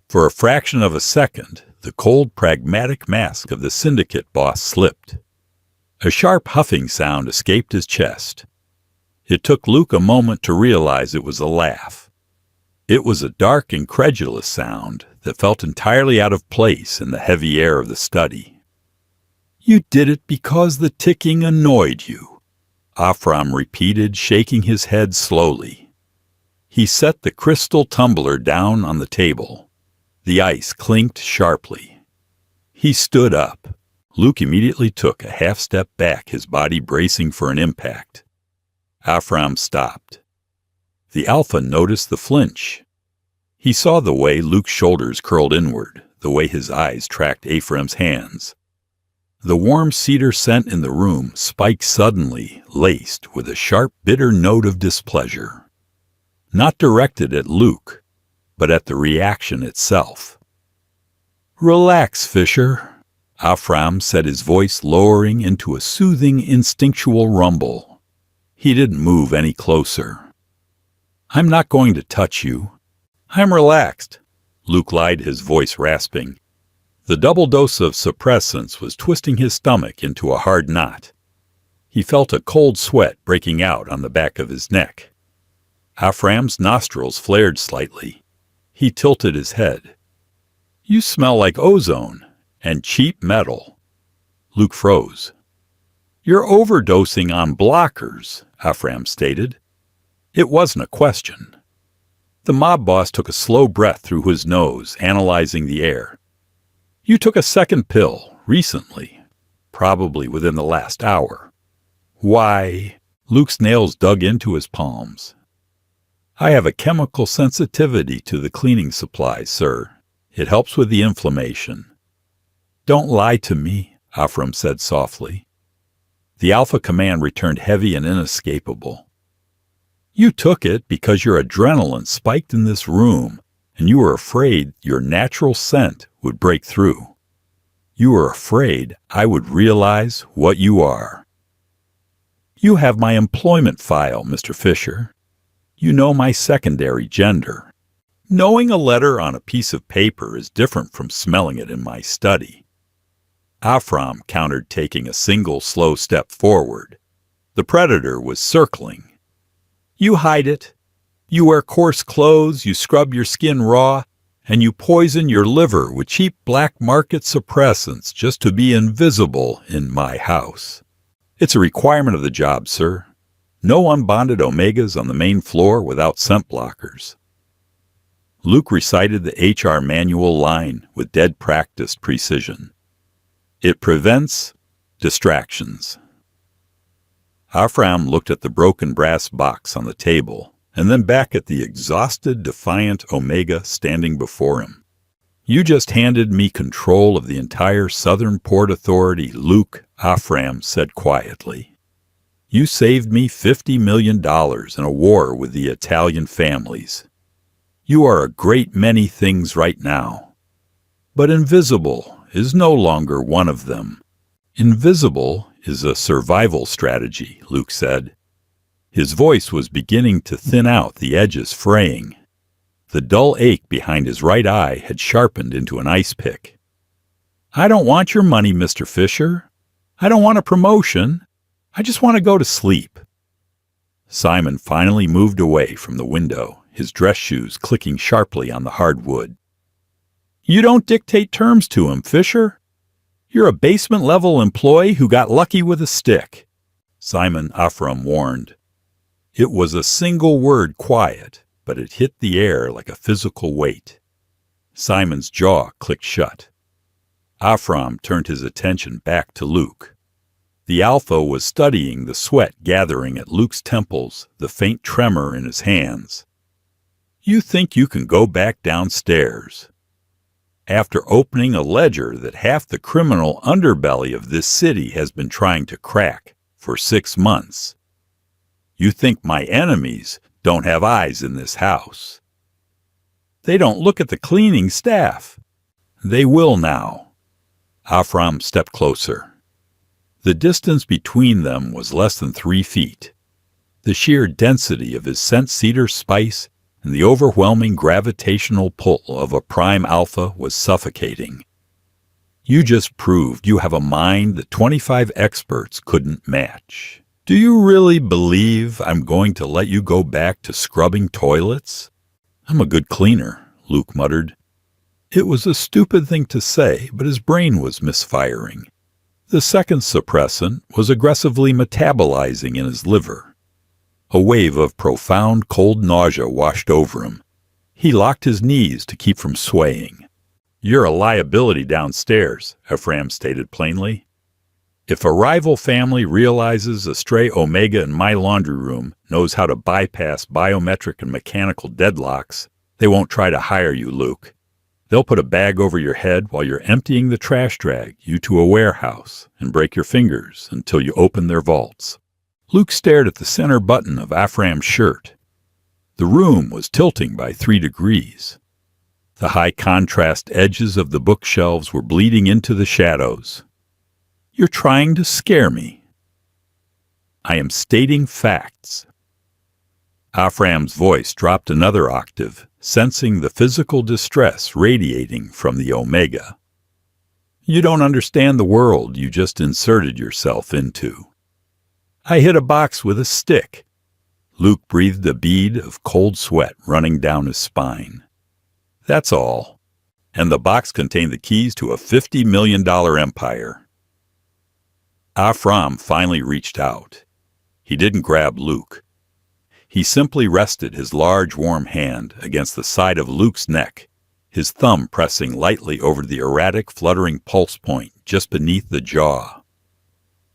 For a fraction of a second, the cold, pragmatic mask of the syndicate boss slipped. A sharp huffing sound escaped his chest. It took Luke a moment to realize it was a laugh. It was a dark, incredulous sound that felt entirely out of place in the heavy air of the study. "You did it because the ticking annoyed you," Afram repeated, shaking his head slowly. He set the crystal tumbler down on the table. The ice clinked sharply. He stood up. Luke immediately took a half-step back, his body bracing for an impact. Afram stopped. The Alpha noticed the flinch. He saw the way Luke's shoulders curled inward, the way his eyes tracked Ephraim's hands. The warm cedar scent in the room spiked suddenly, laced with a sharp, bitter note of displeasure. Not directed at Luke, but at the reaction itself. "Relax, Fisher," Afram said, his voice lowering into a soothing, instinctual rumble. He didn't move any closer. "I'm not going to touch you. I'm relaxed," Luke lied, his voice rasping. The double dose of suppressants was twisting his stomach into a hard knot. He felt a cold sweat breaking out on the back of his neck. Afram's nostrils flared slightly. He tilted his head. "You smell like ozone and cheap metal." Luke froze. "You're overdosing on blockers," Afram stated. It wasn't a question. The mob boss took a slow breath through his nose, analyzing the air. "You took a second pill, recently, probably within the last hour." "Why?" Luke's nails dug into his palms. "I have a chemical sensitivity to the cleaning supplies, sir. It helps with the inflammation." "Don't lie to me," Afram said softly. The Alpha command returned heavy and inescapable. "You took it because your adrenaline spiked in this room, and you were afraid your natural scent would break through. You were afraid I would realize what you are." "You have my employment file, Mr. Fisher. You know my secondary gender. Knowing a letter on a piece of paper is different from smelling it in my study." Afram countered, taking a single slow step forward. The predator was circling. "You hide it. You wear coarse clothes, you scrub your skin raw, and you poison your liver with cheap black market suppressants just to be invisible in my house. It's a requirement of the job, sir. No unbonded Omegas on the main floor without scent blockers." Luke recited the HR manual line with dead practiced precision. "It prevents distractions." Afram looked at the broken brass box on the table, and then back at the exhausted, defiant Omega standing before him. "You just handed me control of the entire Southern Port Authority, Luke," Afram said quietly. "You saved me $50 million in a war with the Italian families. You are a great many things right now. But invisible is no longer one of them. Invisible is a survival strategy," Luke said. His voice was beginning to thin out, the edges fraying. The dull ache behind his right eye had sharpened into an ice pick. "I don't want your money, Mr. Fisher. I don't want a promotion. I just want to go to sleep." Simon finally moved away from the window, his dress shoes clicking sharply on the hard wood. "You don't dictate terms to him, Fisher. You're a basement-level employee who got lucky with a stick," Simon Afram warned. It was a single word, quiet, but it hit the air like a physical weight. Simon's jaw clicked shut. Afram turned his attention back to Luke. The Alpha was studying the sweat gathering at Luke's temples, the faint tremor in his hands. "You think you can go back downstairs? After opening a ledger that half the criminal underbelly of this city has been trying to crack for 6 months. You think my enemies don't have eyes in this house. They don't look at the cleaning staff. They will now." Afram stepped closer. The distance between them was less than 3 feet. The sheer density of his scent cedar spice and the overwhelming gravitational pull of a prime alpha was suffocating. You just proved you have a mind that 25 experts couldn't match. Do you really believe I'm going to let you go back to scrubbing toilets? I'm a good cleaner, Luke muttered. It was a stupid thing to say, but his brain was misfiring. The second suppressant was aggressively metabolizing in his liver. A wave of profound cold nausea washed over him. He locked his knees to keep from swaying. You're a liability downstairs, Ephraim stated plainly. If a rival family realizes a stray Omega in my laundry room knows how to bypass biometric and mechanical deadlocks, they won't try to hire you, Luke. They'll put a bag over your head while you're emptying the trash, drag you to a warehouse, and break your fingers until you open their vaults. Luke stared at the center button of Ephraim's shirt. The room was tilting by 3 degrees. The high contrast edges of the bookshelves were bleeding into the shadows. You're trying to scare me. I am stating facts. Ephraim's voice dropped another octave, sensing the physical distress radiating from the Omega. You don't understand the world you just inserted yourself into. I hit a box with a stick. Luke breathed a bead of cold sweat running down his spine. That's all. And the box contained the keys to a $50 million empire. Ephraim finally reached out. He didn't grab Luke. He simply rested his large, warm hand against the side of Luke's neck, his thumb pressing lightly over the erratic, fluttering pulse point just beneath the jaw.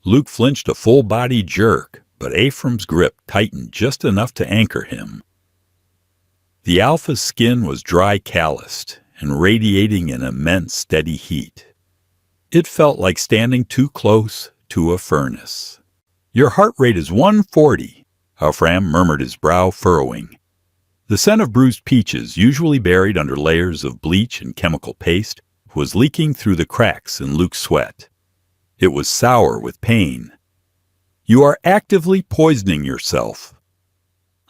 Luke flinched a full-body jerk, but Ephraim's grip tightened just enough to anchor him. The Alpha's skin was dry, calloused, and radiating an immense, steady heat. It felt like standing too close to a furnace. Your heart rate is 140, Ephraim murmured, his brow furrowing. The scent of bruised peaches, usually buried under layers of bleach and chemical paste, was leaking through the cracks in Luke's sweat. It was sour with pain. You are actively poisoning yourself.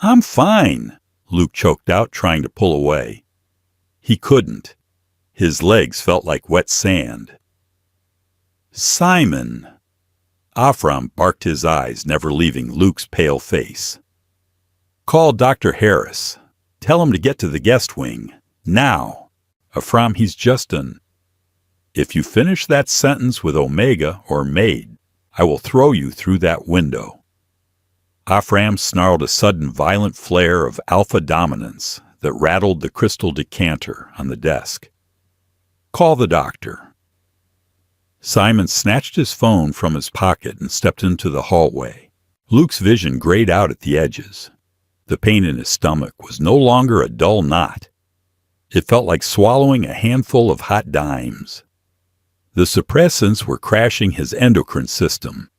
I'm fine, Luke choked out, trying to pull away. He couldn't. His legs felt like wet sand. Simon. Ephraim barked, his eyes never leaving Luke's pale face. Call Dr. Harris. Tell him to get to the guest wing. Now. Ephraim, he's just an... If you finish that sentence with Omega or Maid, I will throw you through that window. Ephraim snarled a sudden violent flare of alpha dominance that rattled the crystal decanter on the desk. Call the doctor. Simon snatched his phone from his pocket and stepped into the hallway. Luke's vision grayed out at the edges. The pain in his stomach was no longer a dull knot. It felt like swallowing a handful of hot dimes. The suppressants were crashing his endocrine system.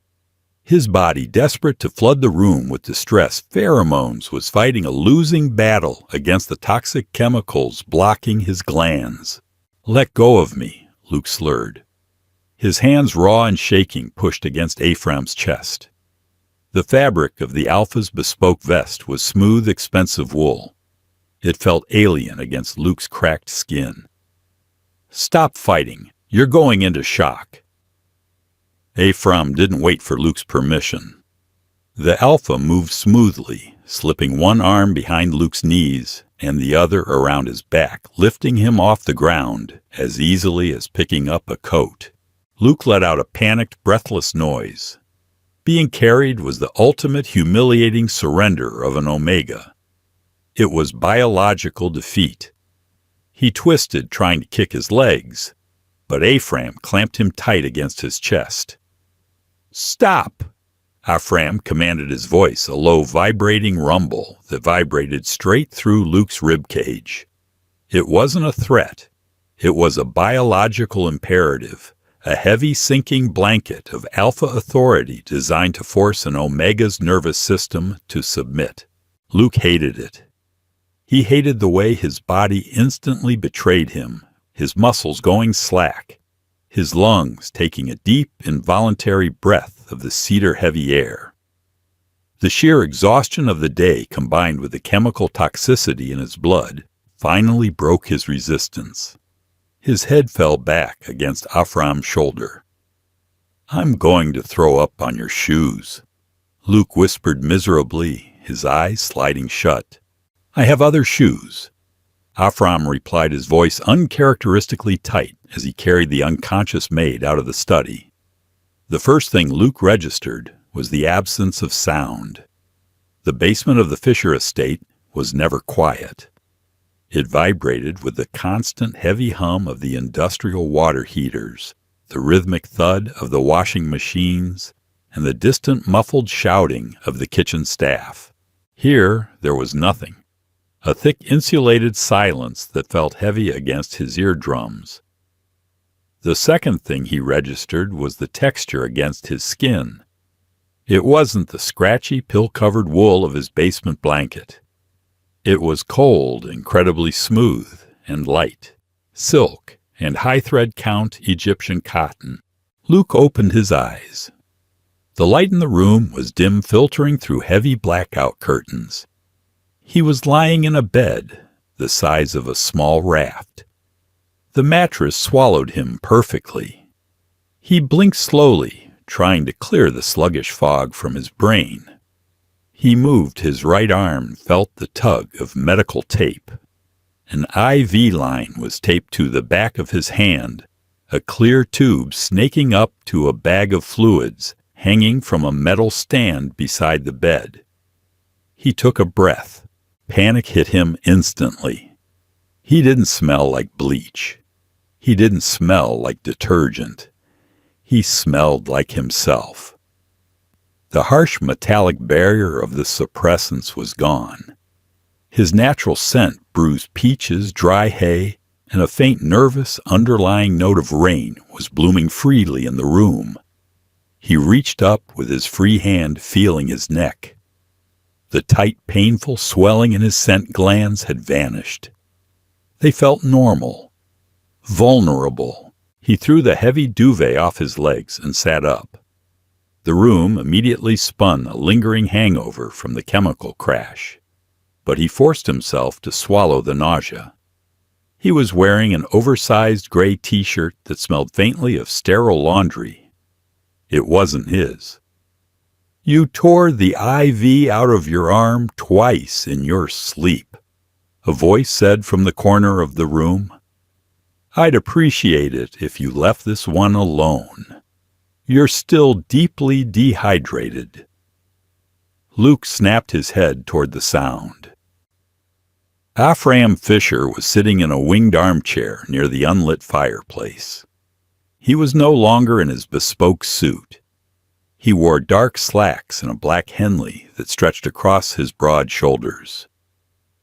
His body, desperate to flood the room with distress pheromones, was fighting a losing battle against the toxic chemicals blocking his glands. Let go of me, Luke slurred. His hands, raw and shaking, pushed against Ephraim's chest. The fabric of the Alpha's bespoke vest was smooth, expensive wool. It felt alien against Luke's cracked skin. Stop fighting. You're going into shock. Ephraim didn't wait for Luke's permission. The Alpha moved smoothly, slipping one arm behind Luke's knees and the other around his back, lifting him off the ground as easily as picking up a coat. Luke let out a panicked, breathless noise. Being carried was the ultimate humiliating surrender of an Omega. It was biological defeat. He twisted, trying to kick his legs, but Ephraim clamped him tight against his chest. Stop! Ephraim commanded, his voice a low, vibrating rumble that vibrated straight through Luke's ribcage. It wasn't a threat. It was a biological imperative. A heavy, sinking blanket of alpha authority designed to force an Omega's nervous system to submit. Luke hated it. He hated the way his body instantly betrayed him, his muscles going slack, his lungs taking a deep, involuntary breath of the cedar-heavy air. The sheer exhaustion of the day, combined with the chemical toxicity in his blood, finally broke his resistance. His head fell back against Afram's shoulder. "I'm going to throw up on your shoes," Luke whispered miserably, his eyes sliding shut. "I have other shoes." Afram replied, his voice uncharacteristically tight as he carried the unconscious Maid out of the study. The first thing Luke registered was the absence of sound. The basement of the Fisher estate was never quiet. It vibrated with the constant heavy hum of the industrial water heaters, the rhythmic thud of the washing machines, and the distant muffled shouting of the kitchen staff. Here there was nothing. A thick insulated silence that felt heavy against his eardrums. The second thing he registered was the texture against his skin. It wasn't the scratchy, pill-covered wool of his basement blanket. It was cold, incredibly smooth and light, silk and high-thread count Egyptian cotton. Luke opened his eyes. The light in the room was dim, filtering through heavy blackout curtains. He was lying in a bed the size of a small raft. The mattress swallowed him perfectly. He blinked slowly, trying to clear the sluggish fog from his brain. He moved his right arm and felt the tug of medical tape. An IV line was taped to the back of his hand, a clear tube snaking up to a bag of fluids hanging from a metal stand beside the bed. He took a breath. Panic hit him instantly. He didn't smell like bleach. He didn't smell like detergent. He smelled like himself. The harsh metallic barrier of the suppressants was gone. His natural scent bruised peaches, dry hay, and a faint nervous underlying note of rain was blooming freely in the room. He reached up with his free hand, feeling his neck. The tight, painful swelling in his scent glands had vanished. They felt normal. Vulnerable. He threw the heavy duvet off his legs and sat up. The room immediately spun a lingering hangover from the chemical crash, but he forced himself to swallow the nausea. He was wearing an oversized gray t-shirt that smelled faintly of sterile laundry. It wasn't his. "You tore the IV out of your arm twice in your sleep," a voice said from the corner of the room. "I'd appreciate it if you left this one alone. You're still deeply dehydrated." Luke snapped his head toward the sound. Afram Fisher was sitting in a winged armchair near the unlit fireplace. He was no longer in his bespoke suit. He wore dark slacks and a black Henley that stretched across his broad shoulders.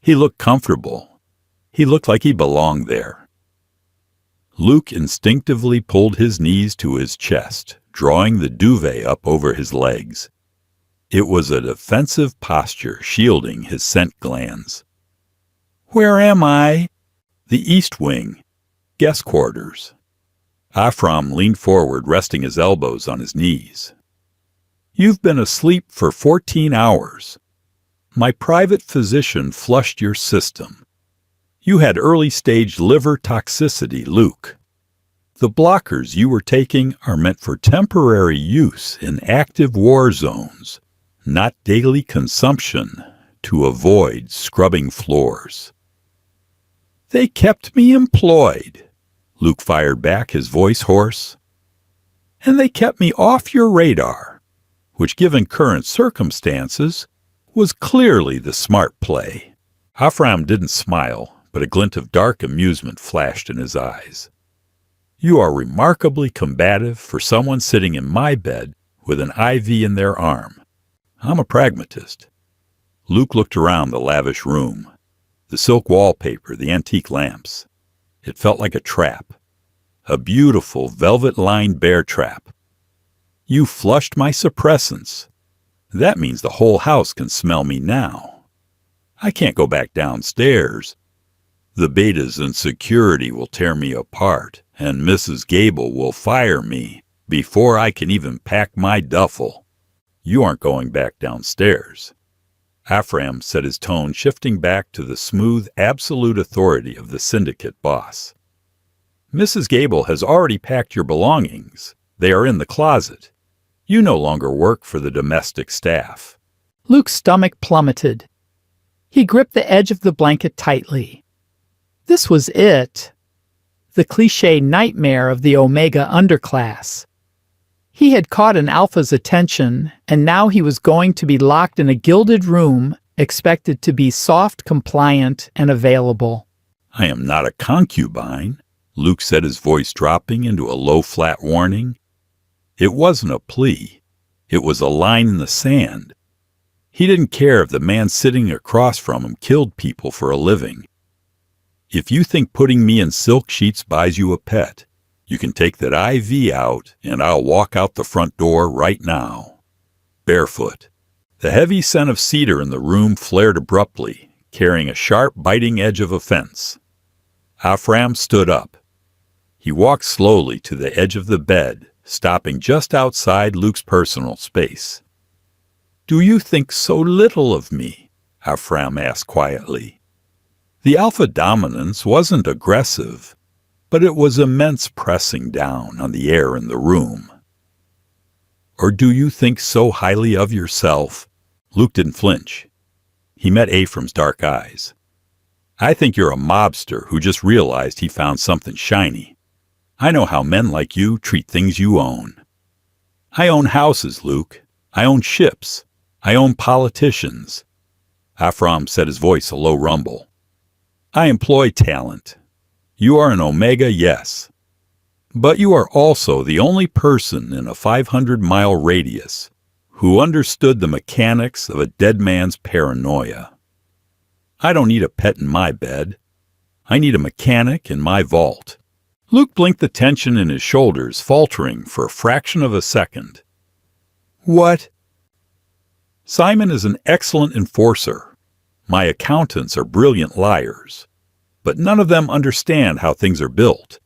He looked comfortable. He looked like he belonged there. Luke instinctively pulled his knees to his chest, drawing the duvet up over his legs. It was a defensive posture shielding his scent glands. "Where am I?" "The East Wing. Guest quarters." Afram leaned forward, resting his elbows on his knees. "You've been asleep for 14 hours. My private physician flushed your system. You had early-stage liver toxicity, Luke. The blockers you were taking are meant for temporary use in active war zones, not daily consumption to avoid scrubbing floors." "They kept me employed," Luke fired back, his voice hoarse. "And they kept me off your radar, which, given current circumstances, was clearly the smart play." Afram didn't smile, but a glint of dark amusement flashed in his eyes. "You are remarkably combative for someone sitting in my bed with an IV in their arm. I'm a pragmatist." Luke looked around the lavish room. The silk wallpaper, the antique lamps. It felt like a trap. A beautiful, velvet-lined bear trap. "You flushed my suppressants. That means the whole house can smell me now. I can't go back downstairs. The betas and security will tear me apart, and Mrs. Gable will fire me before I can even pack my duffel. You aren't going back downstairs." Afram set his tone, shifting back to the smooth, absolute authority of the syndicate boss. Mrs. Gable has already packed your belongings. They are in the closet. You no longer work for the domestic staff." Luke's stomach plummeted. He gripped the edge of the blanket tightly. This was it. The cliché nightmare of the Omega underclass. He had caught an alpha's attention, and now he was going to be locked in a gilded room, expected to be soft, compliant, and available. "I am not a concubine," Luke said, his voice dropping into a low, flat warning. It wasn't a plea. It was a line in the sand. He didn't care if the man sitting across from him killed people for a living. "If you think putting me in silk sheets buys you a pet, you can take that IV out and I'll walk out the front door right now." Barefoot. The heavy scent of cedar in the room flared abruptly, carrying a sharp, biting edge of offense. Ephraim stood up. He walked slowly to the edge of the bed, stopping just outside Luke's personal space. "Do you think so little of me?" Ephraim asked quietly. The alpha dominance wasn't aggressive, but it was immense, pressing down on the air in the room. "Or do you think so highly of yourself?" Luke didn't flinch. He met Ephraim's dark eyes. "I think you're a mobster who just realized he found something shiny. I know how men like you treat things you own." "I own houses, Luke. I own ships. I own politicians." Ephraim set his voice a low rumble. "I employ talent. You are an Omega, yes. But you are also the only person in a 500-mile radius who understood the mechanics of a dead man's paranoia. I don't need a pet in my bed. I need a mechanic in my vault." Luke blinked, the tension in his shoulders faltering for a fraction of a second. "What?" "Simon is an excellent enforcer. My accountants are brilliant liars. But none of them understand how things are built.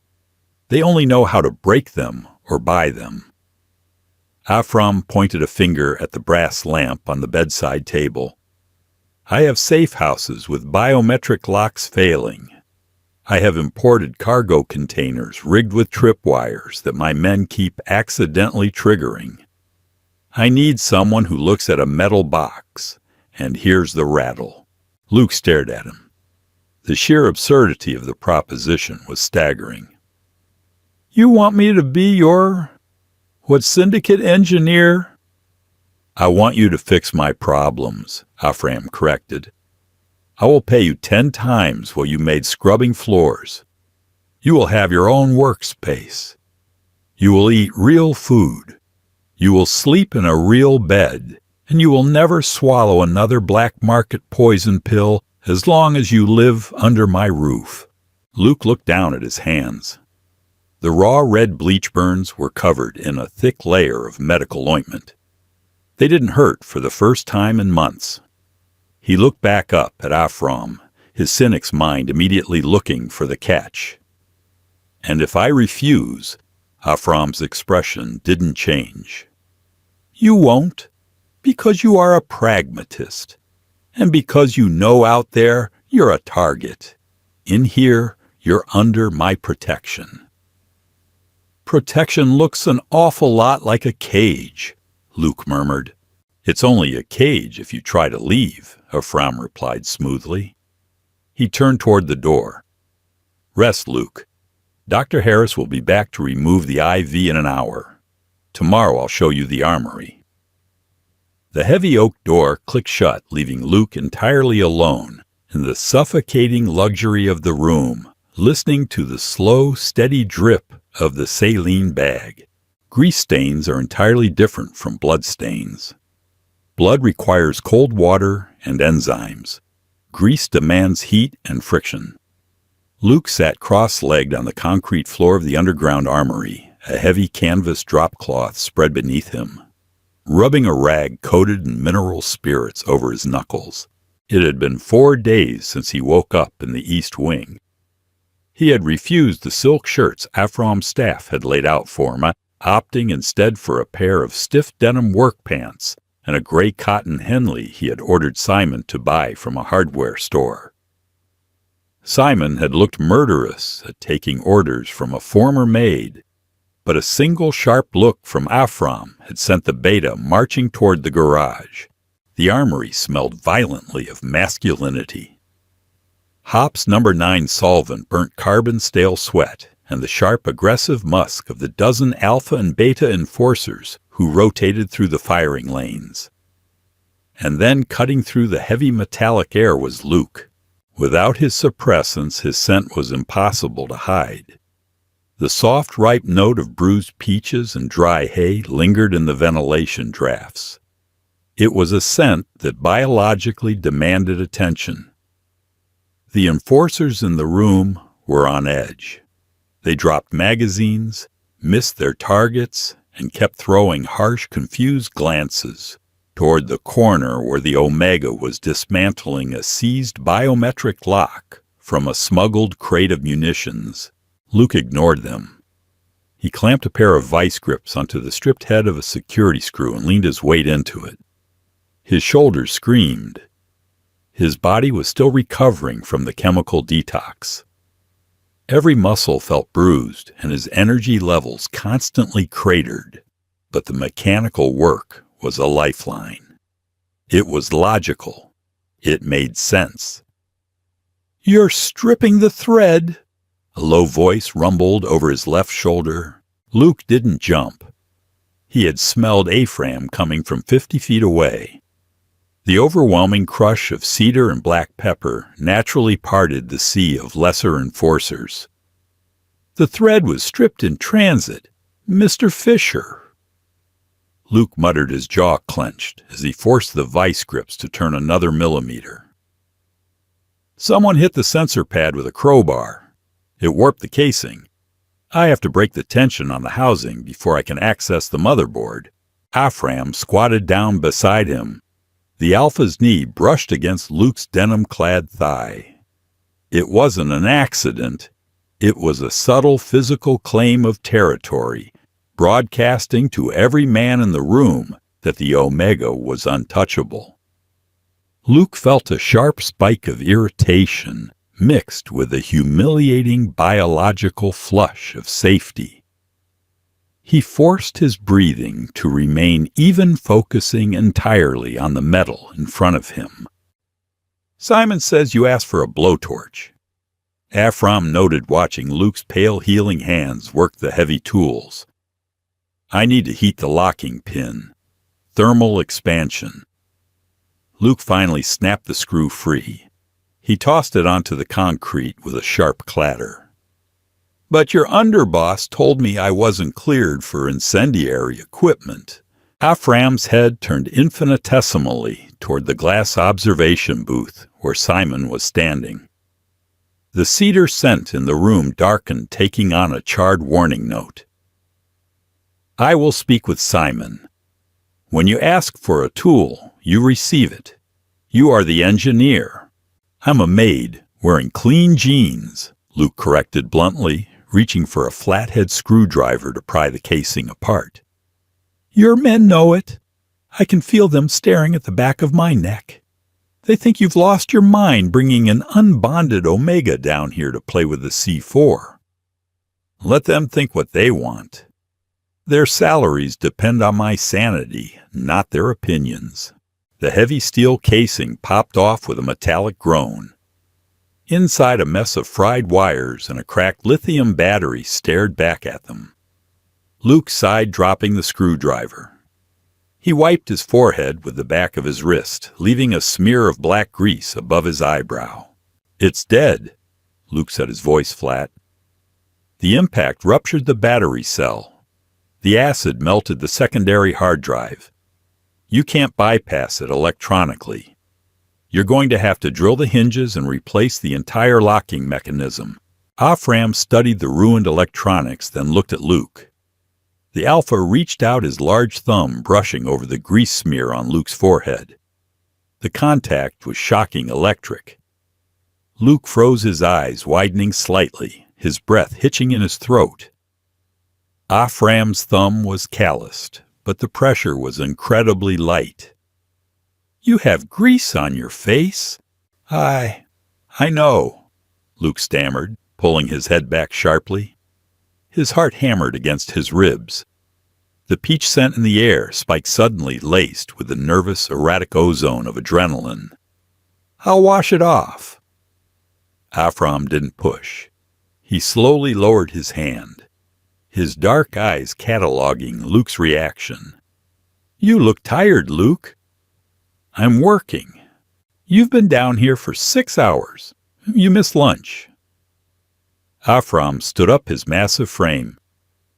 They only know how to break them or buy them." Ephraim pointed a finger at the brass lamp on the bedside table. "I have safe houses with biometric locks failing. I have imported cargo containers rigged with tripwires that my men keep accidentally triggering. I need someone who looks at a metal box and hears the rattle." Luke stared at him. The sheer absurdity of the proposition was staggering. "You want me to be your, syndicate engineer?" "I want you to fix my problems," Ephraim corrected. "I will pay you 10 times what you made scrubbing floors. You will have your own workspace. You will eat real food. You will sleep in a real bed, and you will never swallow another black market poison pill as long as you live under my roof." Luke looked down at his hands. The raw red bleach burns were covered in a thick layer of medical ointment. They didn't hurt for the first time in months. He looked back up at Ephraim, his cynic's mind immediately looking for the catch. "And if I refuse?" Ephraim's expression didn't change. "You won't, because you are a pragmatist, and because you know out there you're a target. In here, you're under my protection." "Protection looks an awful lot like a cage," Luke murmured. "It's only a cage if you try to leave," Ephraim replied smoothly. He turned toward the door. "Rest, Luke. Dr. Harris will be back to remove the IV in an hour. Tomorrow I'll show you the armory." The heavy oak door clicked shut, leaving Luke entirely alone in the suffocating luxury of the room, listening to the slow, steady drip of the saline bag. Grease stains are entirely different from blood stains. Blood requires cold water and enzymes. Grease demands heat and friction. Luke sat cross-legged on the concrete floor of the underground armory, a heavy canvas drop cloth spread beneath him, rubbing a rag coated in mineral spirits over his knuckles. It had been 4 days since he woke up in the East Wing. He had refused the silk shirts Ephraim's staff had laid out for him, opting instead for a pair of stiff denim work pants and a gray cotton Henley he had ordered Simon to buy from a hardware store. Simon had looked murderous at taking orders from a former maid, but a single sharp look from Afram had sent the beta marching toward the garage. The armory smelled violently of masculinity. Hop's No. 9 solvent burnt carbon-stale sweat and the sharp, aggressive musk of the dozen alpha and beta enforcers who rotated through the firing lanes. And then cutting through the heavy metallic air was Luke. Without his suppressants, his scent was impossible to hide. The soft, ripe note of bruised peaches and dry hay lingered in the ventilation drafts. It was a scent that biologically demanded attention. The enforcers in the room were on edge. They dropped magazines, missed their targets, and kept throwing harsh, confused glances toward the corner where the Omega was dismantling a seized biometric lock from a smuggled crate of munitions. Luke ignored them. He clamped a pair of vice grips onto the stripped head of a security screw and leaned his weight into it. His shoulders screamed. His body was still recovering from the chemical detox. Every muscle felt bruised and his energy levels constantly cratered, but the mechanical work was a lifeline. It was logical. It made sense. "You're stripping the thread," a low voice rumbled over his left shoulder. Luke didn't jump. He had smelled Afram coming from 50 feet away. The overwhelming crush of cedar and black pepper naturally parted the sea of lesser enforcers. "The thread was stripped in transit, Mr. Fisher." Luke muttered, his jaw clenched, as he forced the vice grips to turn another millimeter. "Someone hit the sensor pad with a crowbar. It warped the casing. I have to break the tension on the housing before I can access the motherboard." Afram squatted down beside him. The Alpha's knee brushed against Luke's denim-clad thigh. It wasn't an accident. It was a subtle physical claim of territory, broadcasting to every man in the room that the Omega was untouchable. Luke felt a sharp spike of irritation mixed with a humiliating biological flush of safety. He forced his breathing to remain even, focusing entirely on the metal in front of him. "Simon says you asked for a blowtorch." Afram noted, watching Luke's pale, healing hands work the heavy tools. "I need to heat the locking pin. Thermal expansion." Luke finally snapped the screw free. He tossed it onto the concrete with a sharp clatter. "But your underboss told me I wasn't cleared for incendiary equipment." Afram's head turned infinitesimally toward the glass observation booth where Simon was standing. The cedar scent in the room darkened, taking on a charred warning note. "I will speak with Simon. When you ask for a tool, you receive it. You are the engineer. I'm a maid, wearing clean jeans," Luke corrected bluntly, reaching for a flathead screwdriver to pry the casing apart. "Your men know it. I can feel them staring at the back of my neck. They think you've lost your mind bringing an unbonded Omega down here to play with the C4. Let them think what they want. Their salaries depend on my sanity, not their opinions." The heavy steel casing popped off with a metallic groan. Inside, a mess of fried wires and a cracked lithium battery stared back at them. Luke sighed, dropping the screwdriver. He wiped his forehead with the back of his wrist, leaving a smear of black grease above his eyebrow. "It's dead," Luke said, his voice flat. The impact ruptured the battery cell. The acid melted the secondary hard drive. You can't bypass it electronically. You're going to have to drill the hinges and replace the entire locking mechanism. Afram studied the ruined electronics, then looked at Luke. The Alpha reached out his large thumb, brushing over the grease smear on Luke's forehead. The contact was shocking electric. Luke froze his eyes, widening slightly, his breath hitching in his throat. Afram's thumb was calloused, but the pressure was incredibly light. "You have grease on your face." I know." Luke stammered, pulling his head back sharply. His heart hammered against his ribs. The peach scent in the air spiked suddenly, laced with the nervous, erratic ozone of adrenaline. "I'll wash it off." Afram didn't push. He slowly lowered his hand, his dark eyes cataloging Luke's reaction. "You look tired, Luke." "I'm working. You've been down here for 6 hours. You missed lunch." Afram stood up his massive frame,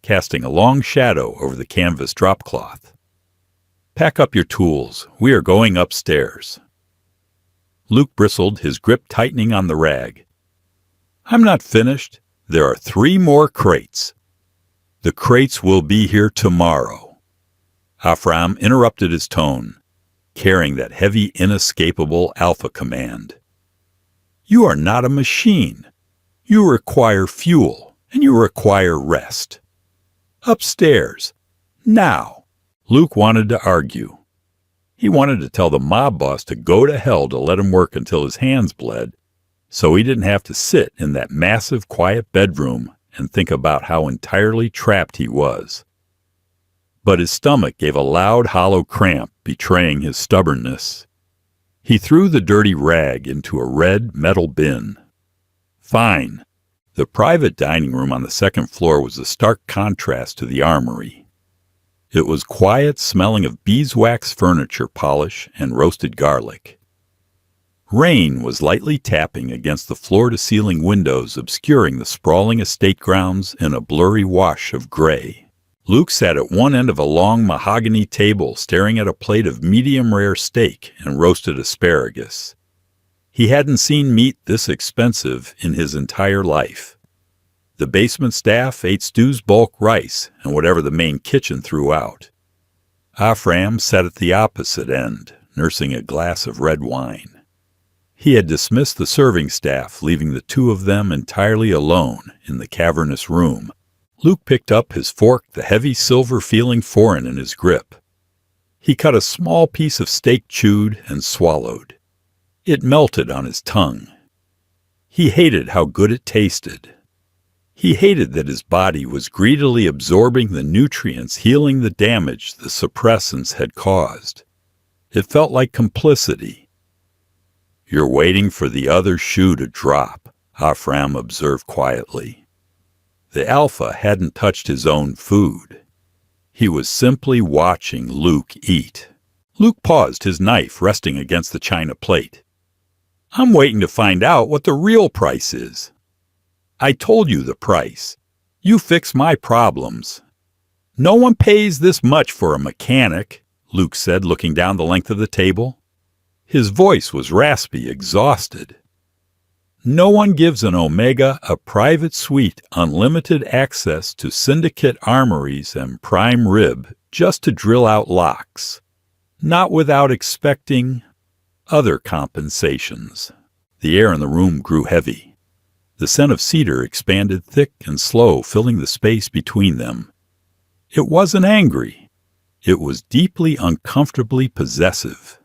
casting a long shadow over the canvas dropcloth. "Pack up your tools. We are going upstairs." Luke bristled, his grip tightening on the rag. "I'm not finished. There are 3 more crates. The crates will be here tomorrow." Afram interrupted his tone, carrying that heavy, inescapable alpha command. "You are not a machine. You require fuel, and you require rest. Upstairs. Now." Luke wanted to argue. He wanted to tell the mob boss to go to hell to let him work until his hands bled, so he didn't have to sit in that massive, quiet bedroom and think about how entirely trapped he was. But his stomach gave a loud, hollow cramp, betraying his stubbornness. He threw the dirty rag into a red metal bin. Fine. The private dining room on the second floor was a stark contrast to the armory. It was quiet, smelling of beeswax furniture polish and roasted garlic. Rain was lightly tapping against the floor-to-ceiling windows, obscuring the sprawling estate grounds in a blurry wash of gray. Luke sat at one end of a long mahogany table, staring at a plate of medium-rare steak and roasted asparagus. He hadn't seen meat this expensive in his entire life. The basement staff ate Stew's bulk rice and whatever the main kitchen threw out. Afram sat at the opposite end, nursing a glass of red wine. He had dismissed the serving staff, leaving the 2 of them entirely alone in the cavernous room. Luke picked up his fork, the heavy silver feeling foreign in his grip. He cut a small piece of steak, chewed and swallowed. It melted on his tongue. He hated how good it tasted. He hated that his body was greedily absorbing the nutrients, healing the damage the suppressants had caused. It felt like complicity. "You're waiting for the other shoe to drop," Afram observed quietly. The alpha hadn't touched his own food. He was simply watching Luke eat. Luke paused, his knife resting against the china plate. "I'm waiting to find out what the real price is." "I told you the price. You fix my problems." "No one pays this much for a mechanic," Luke said, looking down the length of the table. His voice was raspy, exhausted. "No one gives an Omega a private suite, unlimited access to syndicate armories and prime rib just to drill out locks, not without expecting other compensations." The air in the room grew heavy. The scent of cedar expanded thick and slow, filling the space between them. It wasn't angry. It was deeply, uncomfortably possessive.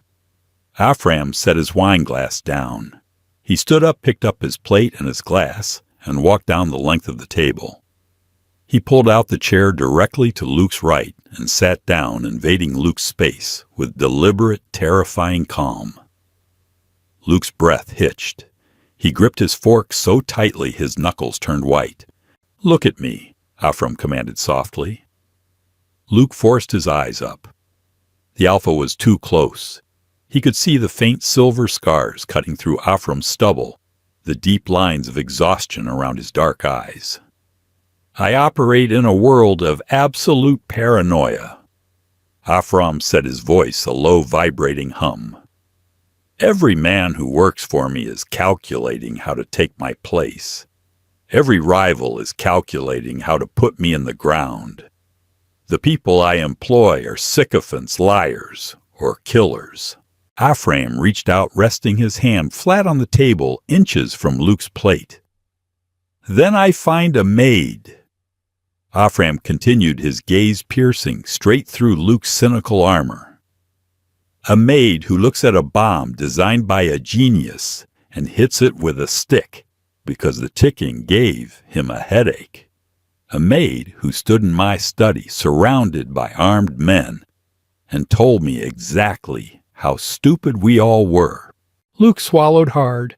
Afram set his wine glass down. He stood up, picked up his plate and his glass, and walked down the length of the table. He pulled out the chair directly to Luke's right and sat down, invading Luke's space with deliberate, terrifying calm. Luke's breath hitched. He gripped his fork so tightly his knuckles turned white. "Look at me," Afram commanded softly. Luke forced his eyes up. The alpha was too close. He could see the faint silver scars cutting through Afram's stubble, the deep lines of exhaustion around his dark eyes. "I operate in a world of absolute paranoia." Afram set his voice a low, vibrating hum. "Every man who works for me is calculating how to take my place. Every rival is calculating how to put me in the ground. The people I employ are sycophants, liars, or killers." Afram reached out, resting his hand flat on the table, inches from Luke's plate. "Then I find a maid." Afram continued, his gaze piercing straight through Luke's cynical armor. "A maid who looks at a bomb designed by a genius and hits it with a stick. because the ticking gave him a headache. A maid who stood in my study surrounded by armed men and told me exactly how stupid we all were. Luke swallowed hard.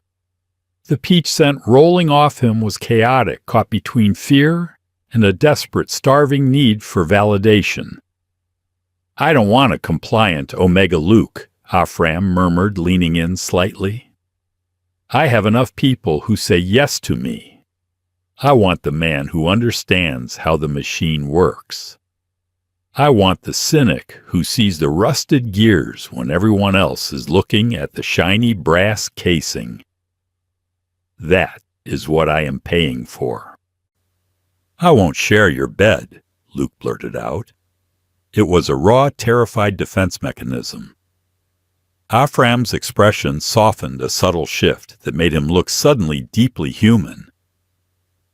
The peach scent rolling off him was chaotic, caught between fear and a desperate, starving need for validation. I don't want a compliant Omega Luke, Afram murmured, leaning in slightly. I have enough people who say yes to me. I want the man who understands how the machine works. I want the cynic who sees the rusted gears when everyone else is looking at the shiny brass casing. That is what I am paying for. I won't share your bed, Luke blurted out. It was a raw, terrified defense mechanism. Afram's expression softened a subtle shift that made him look suddenly deeply human.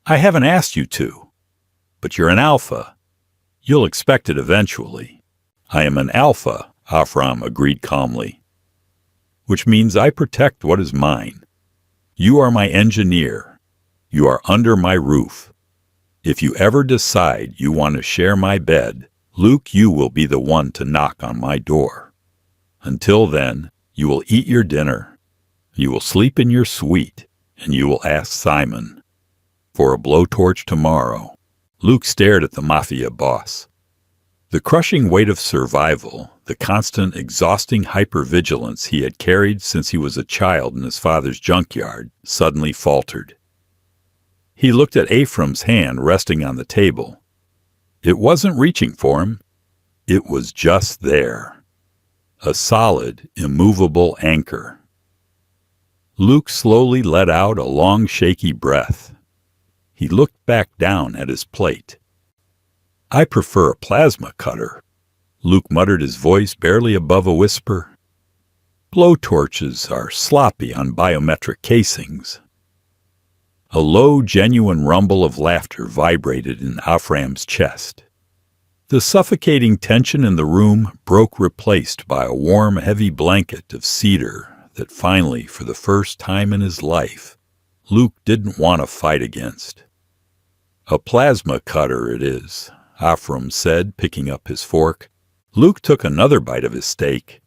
I haven't asked you to, but you're an alpha. You'll expect it eventually. I am an alpha, Afram agreed calmly, which means I protect what is mine. You are my engineer. You are under my roof. If you ever decide you want to share my bed, Luke, you will be the one to knock on my door. Until then, you will eat your dinner, you will sleep in your suite, and you will ask Simon for a blowtorch tomorrow. Luke stared at the Mafia boss. The crushing weight of survival, the constant, exhausting hypervigilance he had carried since he was a child in his father's junkyard, suddenly faltered. He looked at Ephraim's hand resting on the table. It wasn't reaching for him. It was just there. A solid, immovable anchor. Luke slowly let out a long, shaky breath. He looked back down at his plate. I prefer a plasma cutter, Luke muttered, his voice barely above a whisper. Blowtorches are sloppy on biometric casings. A low, genuine rumble of laughter vibrated in Afram's chest. The suffocating tension in the room broke, replaced by a warm, heavy blanket of cedar that finally, for the first time in his life, Luke didn't want to fight against. A plasma cutter it is, Afram said, picking up his fork. Luke took another bite of his steak.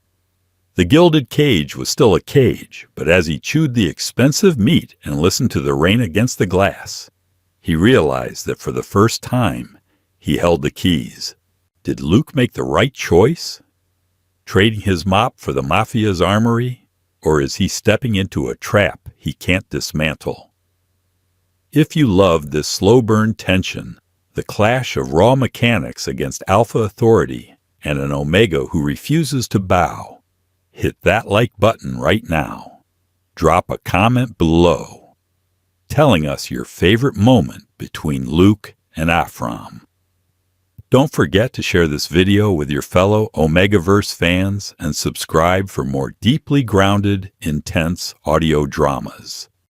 The gilded cage was still a cage, but as he chewed the expensive meat and listened to the rain against the glass, he realized that for the first time he held the keys. Did Luke make the right choice? Trading his mop for the Mafia's armory? Or is he stepping into a trap he can't dismantle? If you loved this slow-burn tension, the clash of raw mechanics against alpha authority and an Omega who refuses to bow, hit that like button right now. Drop a comment below telling us your favorite moment between Luke and Afram. Don't forget to share this video with your fellow Omegaverse fans and subscribe for more deeply grounded, intense audio dramas.